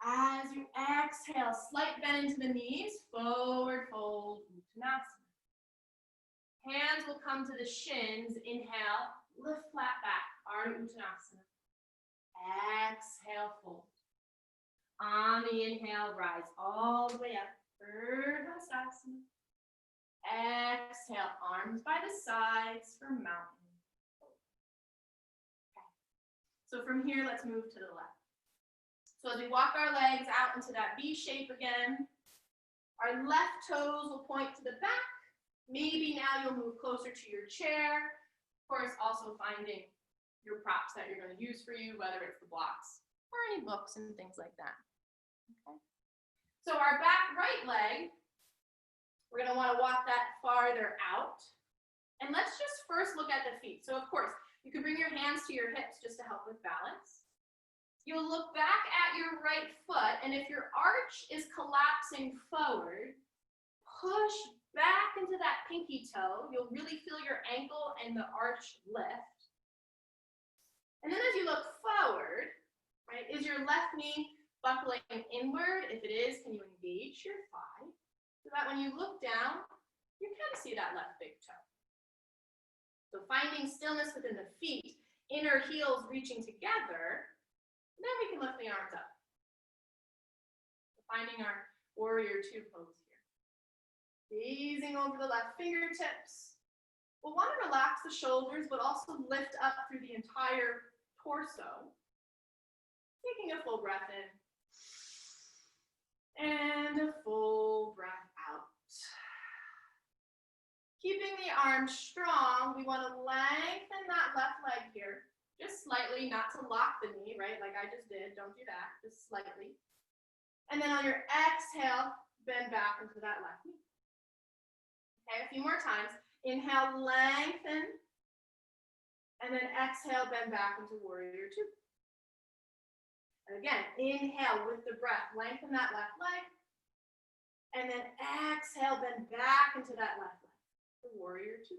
As you exhale, slight bend into the knees, forward fold, Uttanasana. Hands will come to the shins. Inhale, lift flat back, Ardha Uttanasana. Exhale, fold. On the inhale, rise all the way up, Urdhva Hastasana. Exhale, arms by the sides for mountain. Okay. So from here, let's move to the left. So as we walk our legs out into that V shape again, our left toes will point to the back. Maybe now you'll move closer to your chair. Of course, also finding your props that you're going to use for you, whether it's the blocks or any books and things like that. Okay. So our back right leg, we're going to want to walk that farther out. And let's just first look at the feet. So of course, you can bring your hands to your hips just to help with balance. You'll look back at your right foot, and if your arch is collapsing forward, push back into that pinky toe. You'll really feel your ankle and the arch lift. And then as you look forward, right, is your left knee buckling inward? If it is, can you engage your thigh? So that when you look down, you kind of see that left big toe. So finding stillness within the feet, inner heels reaching together, then we can lift the arms up. So finding our warrior two pose here. Gazing over the left fingertips. We'll want to relax the shoulders, but also lift up through the entire torso. Taking a full breath in. And a full breath out. Keeping the arms strong, we want to lengthen that left leg here. Just slightly, not to lock the knee, right? Like I just did. Don't do that. Just slightly. And then on your exhale, bend back into that left knee. Okay, a few more times. Inhale, lengthen. And then exhale, bend back into warrior two. And again, inhale with the breath, lengthen that left leg. And then exhale, bend back into that left leg for warrior two.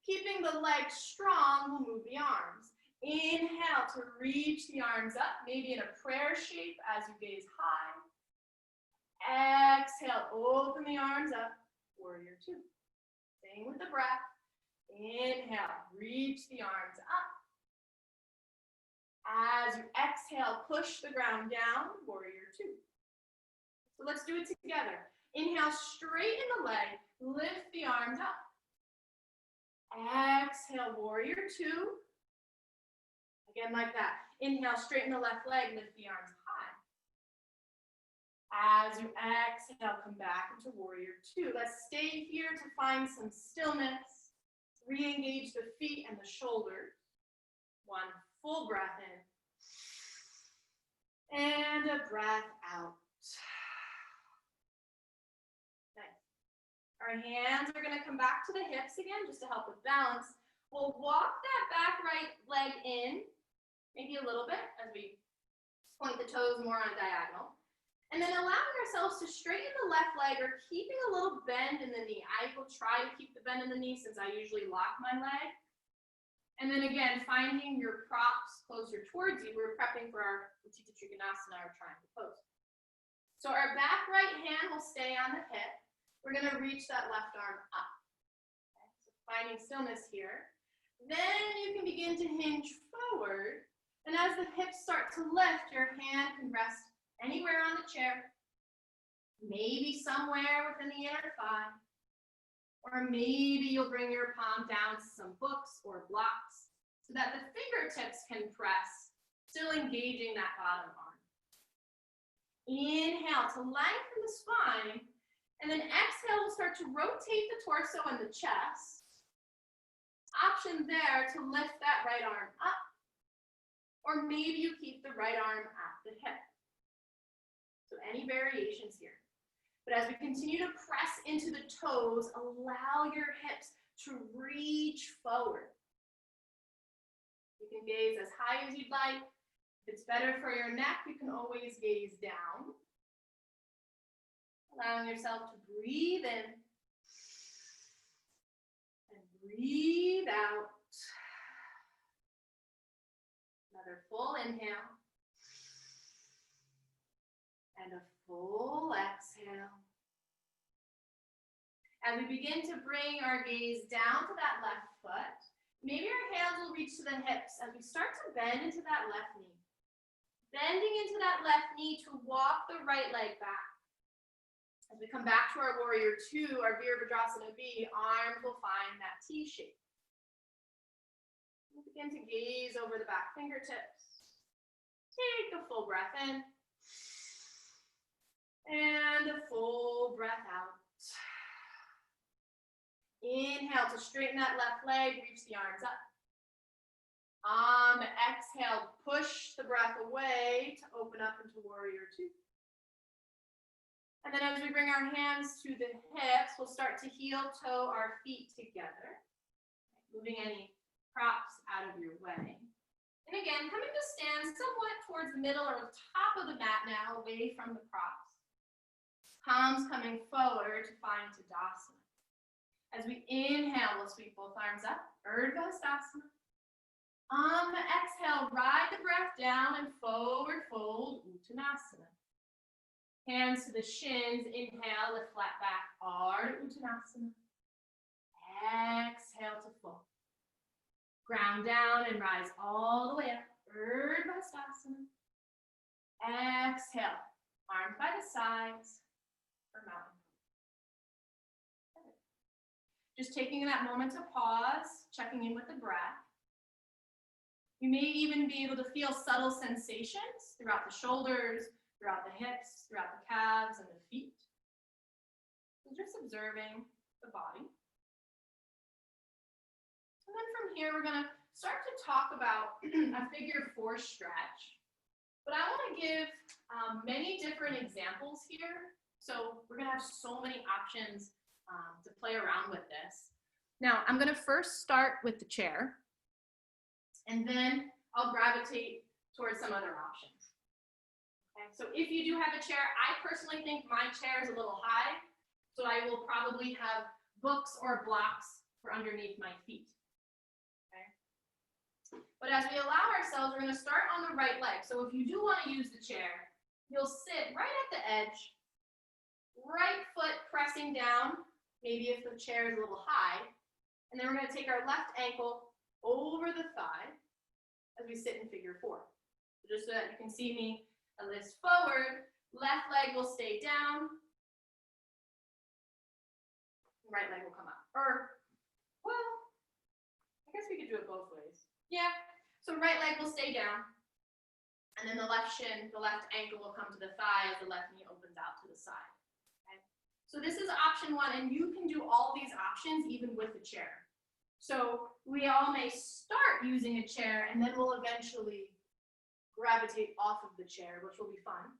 Keeping the legs strong, we'll move the arms. Inhale to reach the arms up, maybe in a prayer shape as you gaze high. Exhale, open the arms up, warrior two. Staying with the breath. Inhale, reach the arms up. As you exhale, push the ground down, warrior two. So let's do it together. Inhale, straighten the leg, lift the arms up. Exhale, warrior two. Again, like that. Inhale, straighten the left leg, lift the arms high. As you exhale, come back into warrior two. Let's stay here to find some stillness. Re-engage the feet and the shoulders. One full breath in. And a breath out. Nice. Our hands are gonna come back to the hips again, just to help with balance. We'll walk that back right leg in, maybe a little bit, as we point the toes more on a diagonal. And then allowing ourselves to straighten the left leg or keeping a little bend in the knee. I will try to keep the bend in the knee since I usually lock my leg. And then again, finding your props closer towards you. We're prepping for our Utthita Trikonasana, our triangle pose. So our back right hand will stay on the hip. We're gonna reach that left arm up. Okay, so finding stillness here. Then you can begin to hinge forward. And as the hips start to lift, your hand can rest anywhere on the chair, maybe somewhere within the inner thigh, or maybe you'll bring your palm down to some books or blocks so that the fingertips can press, still engaging that bottom arm. Inhale to lengthen the spine, and then exhale, we'll start to rotate the torso and the chest. Option there to lift that right arm up, or maybe you keep the right arm at the hip. So any variations here. But as we continue to press into the toes, allow your hips to reach forward. You can gaze as high as you'd like. If it's better for your neck, you can always gaze down. Allowing yourself to breathe in and breathe out. Another full inhale. And a full exhale. As we begin to bring our gaze down to that left foot, maybe our hands will reach to the hips as we start to bend into that left knee. Bending into that left knee to walk the right leg back. As we come back to our warrior two, our Virabhadrasana B, arms will find that T shape. We'll begin to gaze over the back fingertips. Take a full breath in. And a full breath out. Inhale to straighten that left leg, reach the arms up. On the exhale, push the breath away to open up into warrior two. And then as we bring our hands to the hips, we'll start to heel toe our feet together. Moving any props out of your way. And again, coming to stand somewhat towards the middle or the top of the mat now, away from the props. Palms coming forward to find Tadasana. As we inhale, we'll sweep both arms up, Urdhva Hastasana. On the exhale, ride the breath down and forward fold, Uttanasana. Hands to the shins, inhale, lift flat back, Ardha Uttanasana. Exhale to fold. Ground down and rise all the way up, Urdhva Hastasana. Exhale, arms by the sides. Mountain. Just taking that moment to pause, checking in with the breath. You may even be able to feel subtle sensations throughout the shoulders, throughout the hips, throughout the calves and the feet. So just observing the body. And then from here, we're going to start to talk about a figure four stretch. But I want to give many different examples here. So we're gonna have so many options to play around with this. Now, I'm gonna first start with the chair, and then I'll gravitate towards some other options. Okay, so if you do have a chair, I personally think my chair is a little high, so I will probably have books or blocks for underneath my feet. Okay. But as we allow ourselves, we're gonna start on the right leg. So if you do wanna use the chair, you'll sit right at the edge, right foot pressing down, maybe if the chair is a little high. And then we're going to take our left ankle over the thigh as we sit in figure four. So just so that you can see me, I lift forward, left leg will stay down, right leg will come up. Or, well, I guess we could do it both ways. Yeah, so right leg will stay down. And then the left shin, the left ankle will come to the thigh as the left knee opens out to the side. So this is option one, and you can do all these options even with the chair. So we all may start using a chair and then we'll eventually gravitate off of the chair, which will be fun.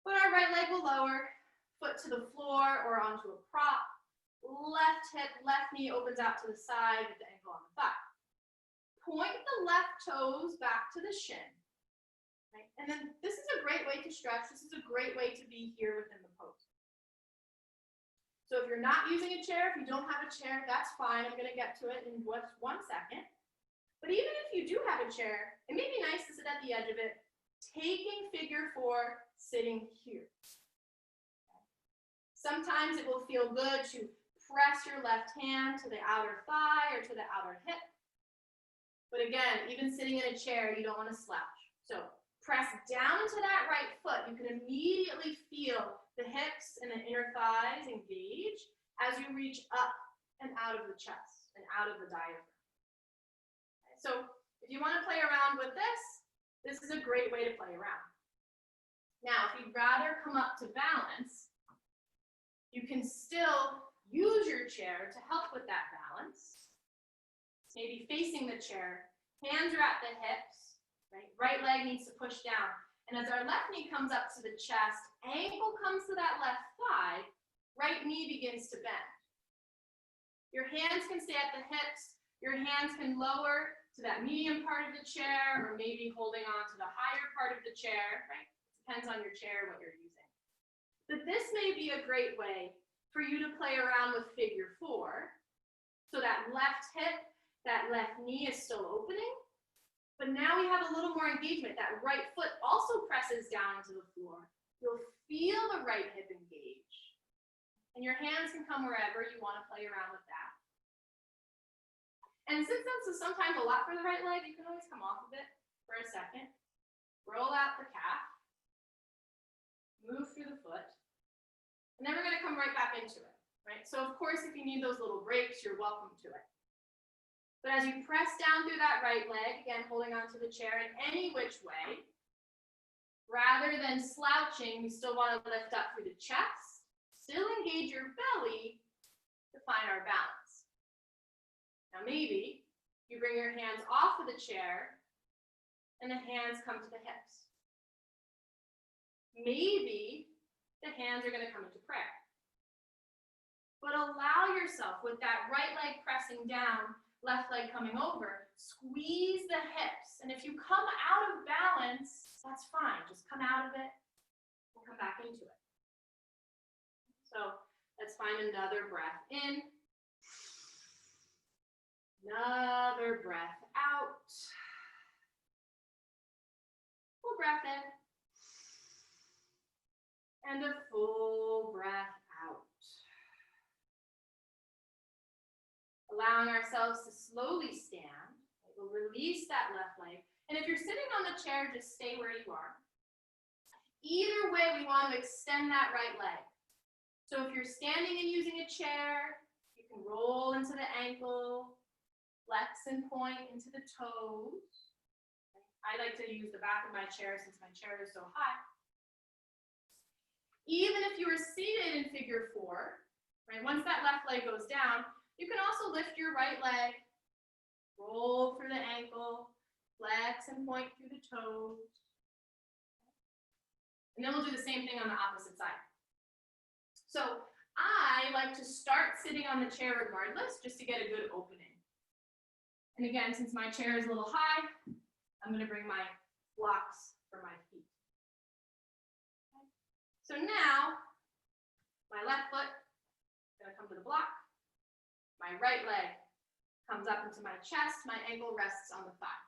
But our right leg will lower, foot to the floor or onto a prop. Left hip, left knee opens out to the side with the ankle on the thigh. Point the left toes back to the shin. Right? And then this is a great way to stretch. This is a great way to be here within the pose. So if you're not using a chair, if you don't have a chair, that's fine. I'm going to get to it in just 1 second. But even if you do have a chair, it may be nice to sit at the edge of it, taking figure 4, sitting here. Sometimes it will feel good to press your left hand to the outer thigh or to the outer hip. But again, even sitting in a chair, you don't want to slouch. So press down into that right foot. You can immediately feel the hips and the inner thighs engage as you reach up and out of the chest and out of the diaphragm. Okay, so if you want to play around with this, this is a great way to play around. Now, if you'd rather come up to balance, you can still use your chair to help with that balance. Maybe facing the chair, hands are at the hips, right leg needs to push down. And as our left knee comes up to the chest, ankle comes to that left thigh, right knee begins to bend. Your hands can stay at the hips, your hands can lower to that medium part of the chair, or maybe holding on to the higher part of the chair, right? It depends on your chair, what you're using. But this may be a great way for you to play around with figure 4. So that left hip, that left knee is still opening, but now we have a little more engagement. That right foot also presses down into the floor. You'll feel the right hip engage. And your hands can come wherever you want to play around with that. And since this is sometimes a lot for the right leg, you can always come off of it for a second. Roll out the calf. Move through the foot. And then we're going to come right back into it, right? So of course, if you need those little breaks, you're welcome to it. But as you press down through that right leg, again, holding onto the chair in any which way, rather than slouching, you still want to lift up through the chest, still engage your belly to find our balance. Now maybe you bring your hands off of the chair and the hands come to the hips. Maybe the hands are going to come into prayer. But allow yourself, with that right leg pressing down, left leg coming over, squeeze the hips. And if you come out of balance, that's fine. Just come out of it and come back into it. So let's find another breath in. Another breath out. Full breath in. And a full breath out. Allowing ourselves to slowly stand. We'll release that left leg. And if you're sitting on the chair, just stay where you are. Either way, we want to extend that right leg. So if you're standing and using a chair, you can roll into the ankle, flex and point into the toes. I like to use the back of my chair since my chair is so high. Even if you are seated in figure 4, right, once that left leg goes down, you can also lift your right leg, roll through the ankle, flex and point through the toes. And then we'll do the same thing on the opposite side. So I like to start sitting on the chair regardless, just to get a good opening. And again, since my chair is a little high, I'm going to bring my blocks for my feet. Okay. So now, my left foot is going to come to the block. My right leg comes up into my chest. My ankle rests on the thigh.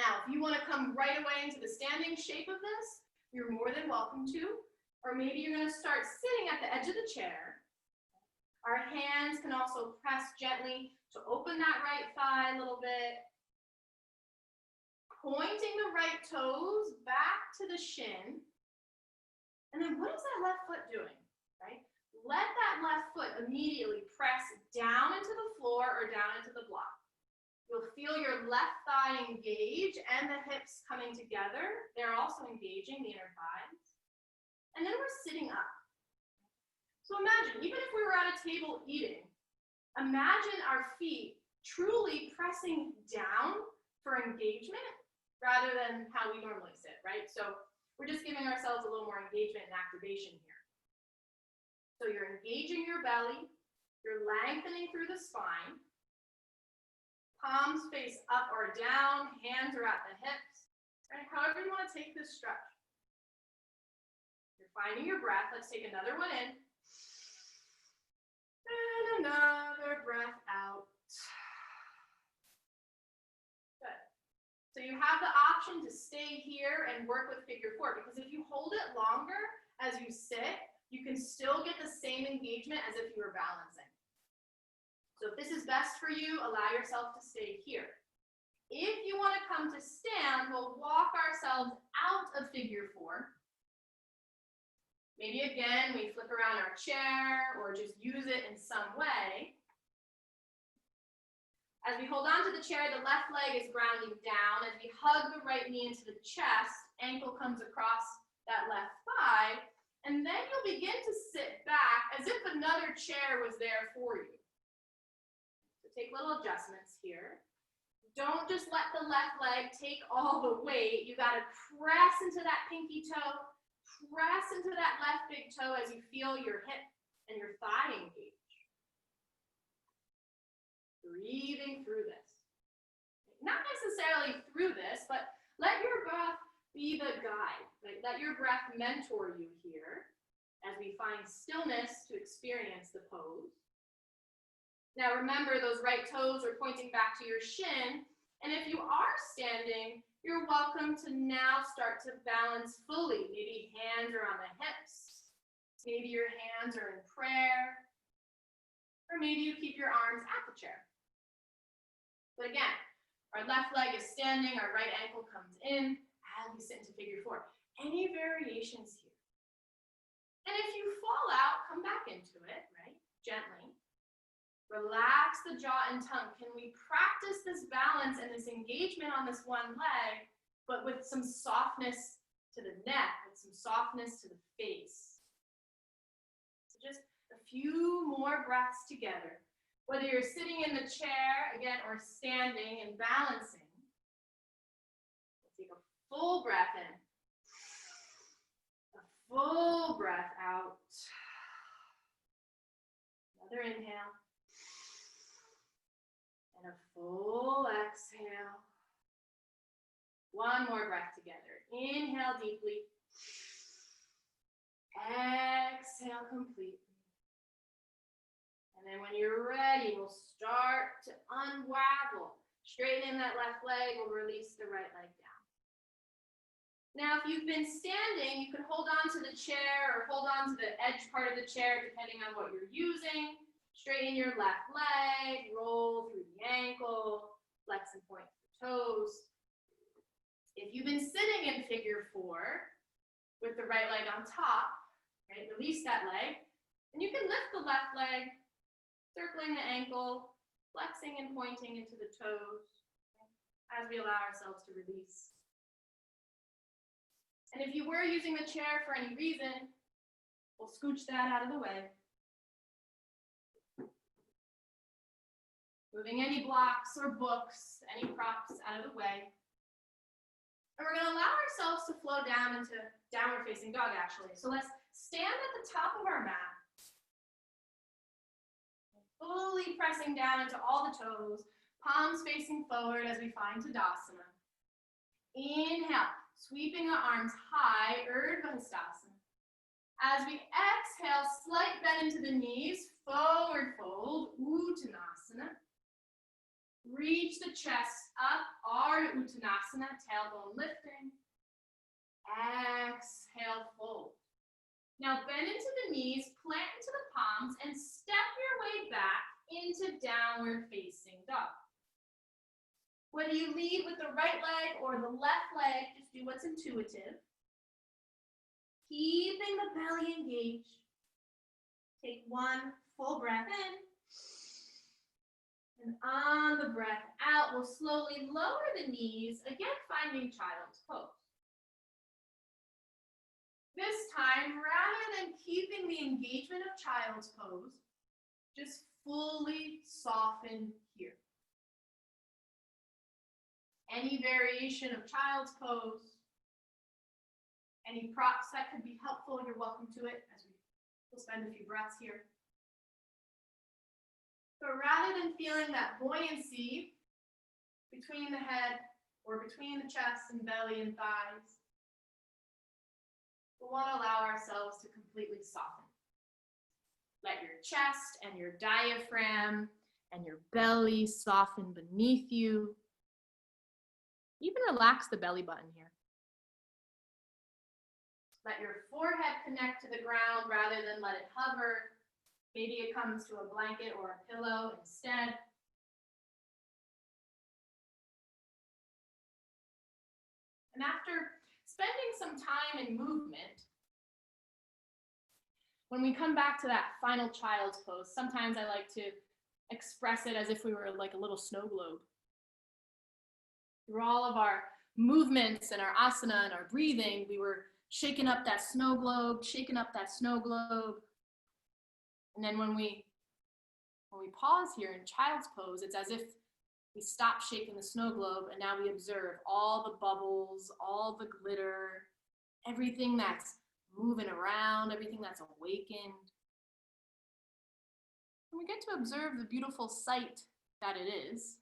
Now, if you want to come right away into the standing shape of this, you're more than welcome to. Or maybe you're going to start sitting at the edge of the chair. Our hands can also press gently to open that right thigh a little bit. Pointing the right toes back to the shin. And then what is that left foot doing, right? Let that left foot immediately press down into the floor or down into the block. You'll feel your left thigh engage and the hips coming together. They're also engaging the inner thighs. And then we're sitting up. So imagine, even if we were at a table eating, Imagine our feet truly pressing down for engagement rather than how we normally sit, right? So we're just giving ourselves a little more engagement and activation here. So you're engaging your belly, you're lengthening through the spine, palms face up or down, hands are at the hips, right? However you want to take this stretch. You're finding your breath. Let's take another one in. And another breath out. Good. So you have the option to stay here and work with figure four, because if you hold it longer as you sit, you can still get the same engagement as if you were balancing. So if this is best for you, allow yourself to stay here. If you want to come to stand, we'll walk ourselves out of figure four. Maybe again, we flip around our chair or just use it in some way. As we hold on to the chair, the left leg is grounding down. As we hug the right knee into the chest, ankle comes across that left thigh, and then you'll begin to sit back as if another chair was there for you. So take little adjustments here. Don't just let the left leg take all the weight. You got to press into that pinky toe. Press into that left big toe as you feel your hip and your thigh engage. Breathing through this. Not necessarily through this, but let your breath be the guide. Right? Let your breath mentor you here as we find stillness to experience the pose. Now remember, those right toes are pointing back to your shin, and if you are standing, you're welcome to now start to balance fully. Maybe hands are on the hips. Maybe your hands are in prayer. Or maybe you keep your arms at the chair. But again, our left leg is standing, our right ankle comes in as we sit into figure four. Any variations here? And if you fall out, come back into it, right? Gently. Relax the jaw and tongue. Can we practice this balance and this engagement on this one leg, but with some softness to the neck, with some softness to the face? So just a few more breaths together. Whether you're sitting in the chair, again, or standing and balancing, take a full breath in, a full breath out, another inhale, and a full exhale. One more breath together. Inhale deeply. Exhale completely. And then when you're ready, we'll start to unravel. Straighten in that left leg, we'll release the right leg down. Now, if you've been standing, you can hold on to the chair or hold on to the edge part of the chair, depending on what you're using. Straighten your left leg, roll through the ankle, flex and point the toes. If you've been sitting in figure four with the right leg on top, right, release that leg, and you can lift the left leg, circling the ankle, flexing and pointing into the toes, as we allow ourselves to release. And if you were using the chair for any reason, we'll scooch that out of the way. Moving any blocks or books, any props out of the way. And we're going to allow ourselves to flow down into downward facing dog, actually. So let's stand at the top of our mat, fully pressing down into all the toes, palms facing forward as we find Tadasana. Inhale, sweeping our arms high, Urdhva Hastasana. As we exhale, slight bend into the knees, forward fold, Uttanasana. Reach the chest up, Ardha Uttanasana, tailbone lifting. Exhale, fold. Now bend into the knees, plant into the palms, and step your way back into downward facing dog. Whether you lead with the right leg or the left leg, just do what's intuitive. Keeping the belly engaged. Take one full breath in. And on the breath out, we'll slowly lower the knees, again finding child's pose. This time, rather than keeping the engagement of child's pose, just fully soften here. Any variation of child's pose, any props that could be helpful, you're welcome to it as we'll spend a few breaths here. But rather than feeling that buoyancy between the head or between the chest and belly and thighs, we'll want to allow ourselves to completely soften. Let your chest and your diaphragm and your belly soften beneath you. Even relax the belly button here. Let your forehead connect to the ground rather than let it hover. Maybe it comes to a blanket or a pillow instead. And after spending some time in movement, when we come back to that final child's pose, sometimes I like to express it as if we were like a little snow globe. Through all of our movements and our asana and our breathing, we were shaking up that snow globe, shaking up that snow globe. And then when we pause here in child's pose, it's as if we stop shaking the snow globe and now we observe all the bubbles, all the glitter, everything that's moving around, everything that's awakened. And we get to observe the beautiful sight that it is.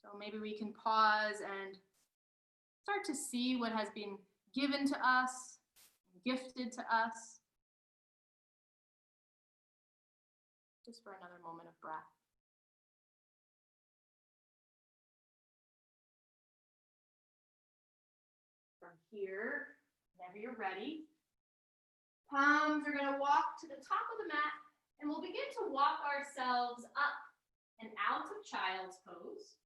So maybe we can pause and start to see what has been given to us, gifted to us. Just for another moment of breath. From here, whenever you're ready, palms are going to walk to the top of the mat, and we'll begin to walk ourselves up and out of child's pose.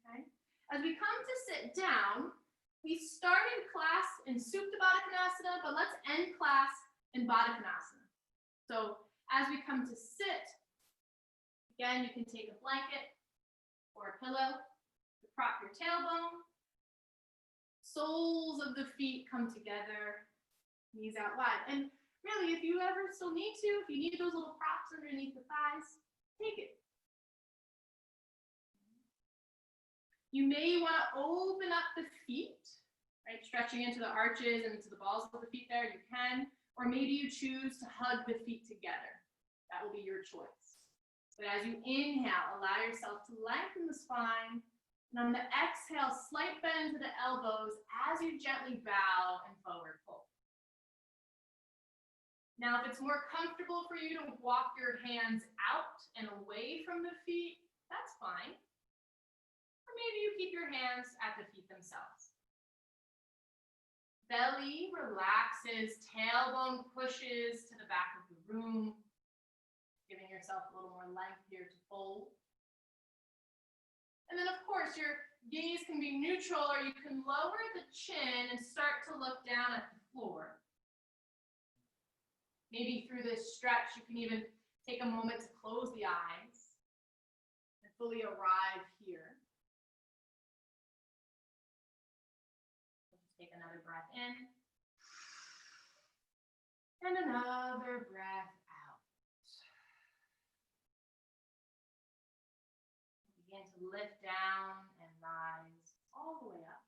Okay. As we come to sit down, we started class in Supta Baddha Konasana, but let's end class in Baddha Konasana. So as we come to sit, again, you can take a blanket or a pillow to prop your tailbone. Soles of the feet come together, knees out wide. And really, if you ever still need to, if you need those little props underneath the thighs, take it. You may want to open up the feet, right? Stretching into the arches and into the balls of the feet there, you can. Or maybe you choose to hug the feet together. That will be your choice. But as you inhale, allow yourself to lengthen the spine. And on the exhale, slight bend to the elbows as you gently bow and forward fold. Now, if it's more comfortable for you to walk your hands out and away from the feet, that's fine. Or maybe you keep your hands at the feet themselves. Belly relaxes, tailbone pushes to the back of the room, giving yourself a little more length here to fold. And then, of course, your gaze can be neutral, or you can lower the chin and start to look down at the floor. Maybe through this stretch, you can even take a moment to close the eyes and fully arrive here. Take another breath in and another breath out. Begin to lift down and rise all the way up.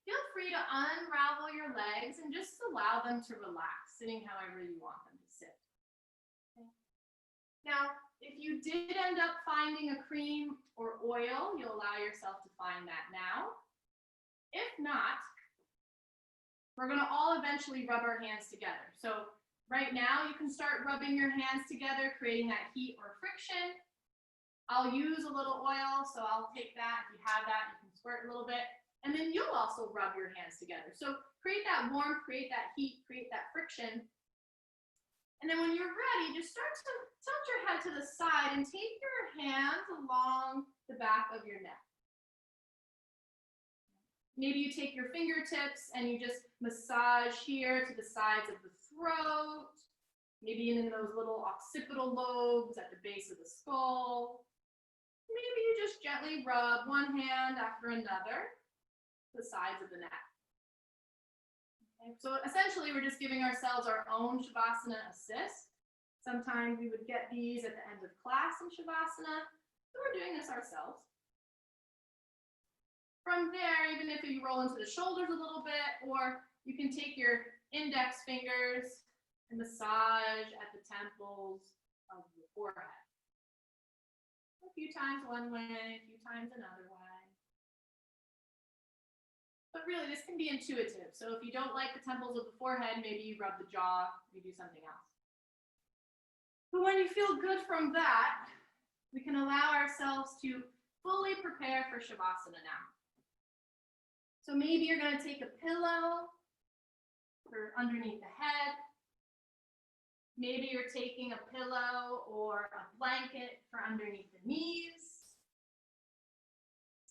Feel free to unravel your legs and just allow them to relax, sitting however you want them to sit. Okay. Now, if you did end up finding a cream or oil, you'll allow yourself to find that now. If not, we're going to all eventually rub our hands together. So right now, you can start rubbing your hands together, creating that heat or friction. I'll use a little oil, so I'll take that. If you have that, you can squirt a little bit. And then you'll also rub your hands together. So create that warmth, create that heat, create that friction. And then when you're ready, just start to tilt your head to the side and take your hands along the back of your neck. Maybe you take your fingertips and you just massage here to the sides of the throat, maybe in those little occipital lobes at the base of the skull. Maybe you just gently rub one hand after another to the sides of the neck. Okay, so essentially, we're just giving ourselves our own Shavasana assist. Sometimes we would get these at the end of class in Shavasana. So we're doing this ourselves. From there, even if you roll into the shoulders a little bit, or you can take your index fingers and massage at the temples of the forehead. A few times one way, a few times another way. But really, this can be intuitive. So if you don't like the temples of the forehead, maybe you rub the jaw, you do something else. But when you feel good from that, we can allow ourselves to fully prepare for Shavasana now. So maybe you're going to take a pillow for underneath the head. Maybe you're taking a pillow or a blanket for underneath the knees.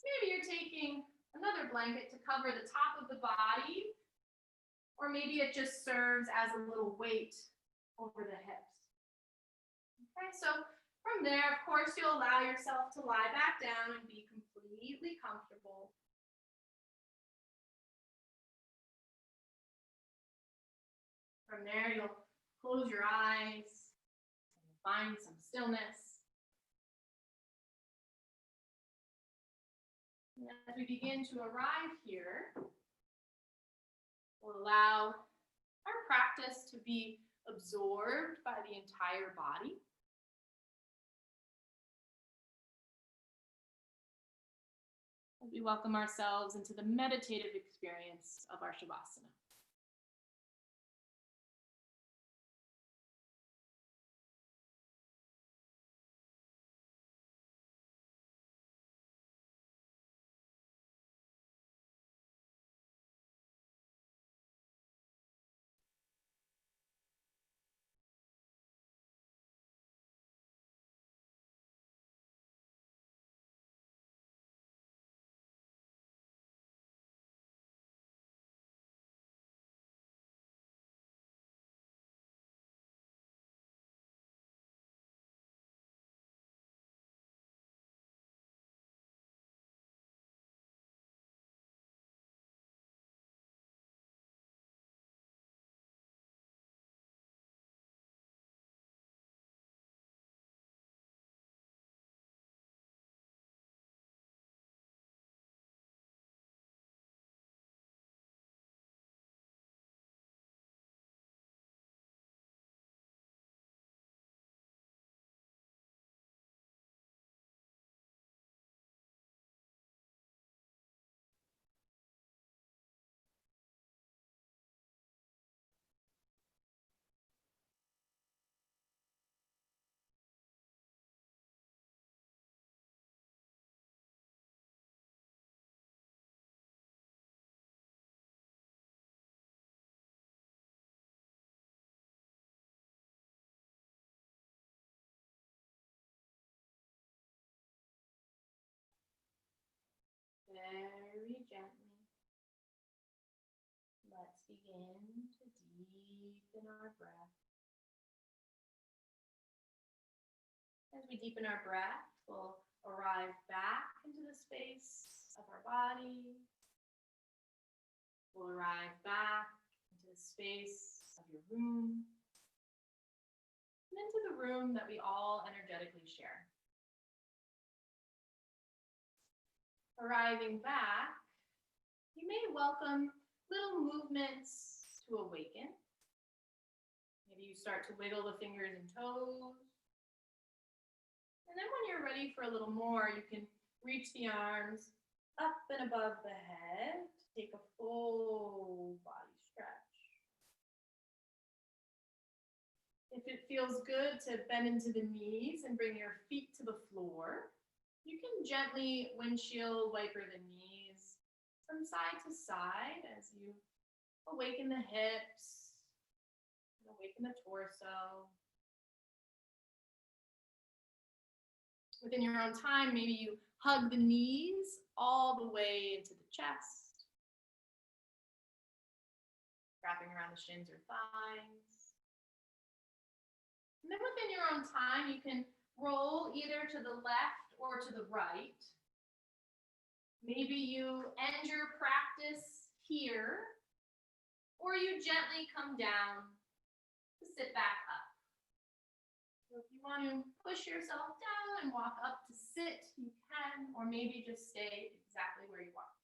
Maybe you're taking another blanket to cover the top of the body, or maybe it just serves as a little weight over the hips. Okay, so from there, of course, you'll allow yourself to lie back down and be completely comfortable. From there, you'll close your eyes and find some stillness. And as we begin to arrive here, we'll allow our practice to be absorbed by the entire body. As we welcome ourselves into the meditative experience of our Shavasana. Very gently, let's begin to deepen our breath. As we deepen our breath, we'll arrive back into the space of our body. We'll arrive back into the space of your room, and into the room that we all energetically share. Arriving back, you may welcome little movements to awaken. Maybe you start to wiggle the fingers and toes. And then when you're ready for a little more, you can reach the arms up and above the head to take a full body stretch. If it feels good to bend into the knees and bring your feet to the floor, you can gently windshield wiper the knees from side to side as you awaken the hips, awaken the torso. Within your own time, maybe you hug the knees all the way into the chest, wrapping around the shins or thighs. And then within your own time, you can roll either to the left or to the right. Maybe you end your practice here, or you gently come down to sit back up. So if you want to push yourself down and walk up to sit, you can, or maybe just stay exactly where you are.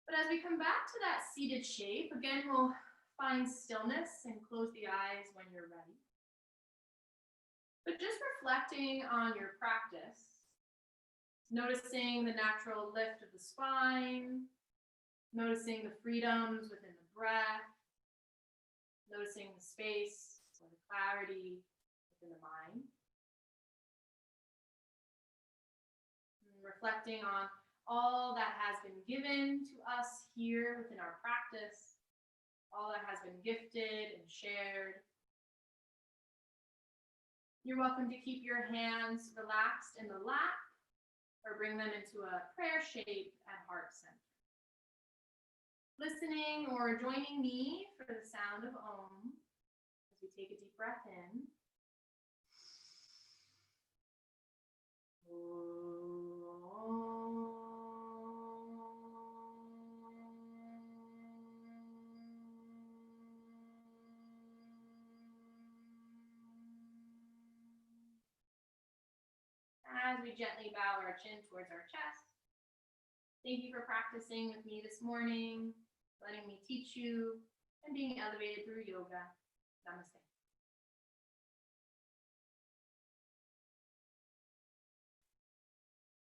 But as we come back to that seated shape, again, we'll find stillness and close the eyes when you're ready. But just reflecting on your practice, noticing the natural lift of the spine, noticing the freedoms within the breath, noticing the space or the clarity within the mind. And reflecting on all that has been given to us here within our practice, all that has been gifted and shared. You're welcome to keep your hands relaxed in the lap or bring them into a prayer shape at heart center. Listening or joining me for the sound of Om as we take a deep breath in. As we gently bow our chin towards our chest. Thank you for practicing with me this morning, letting me teach you, and being elevated through yoga. Namaste.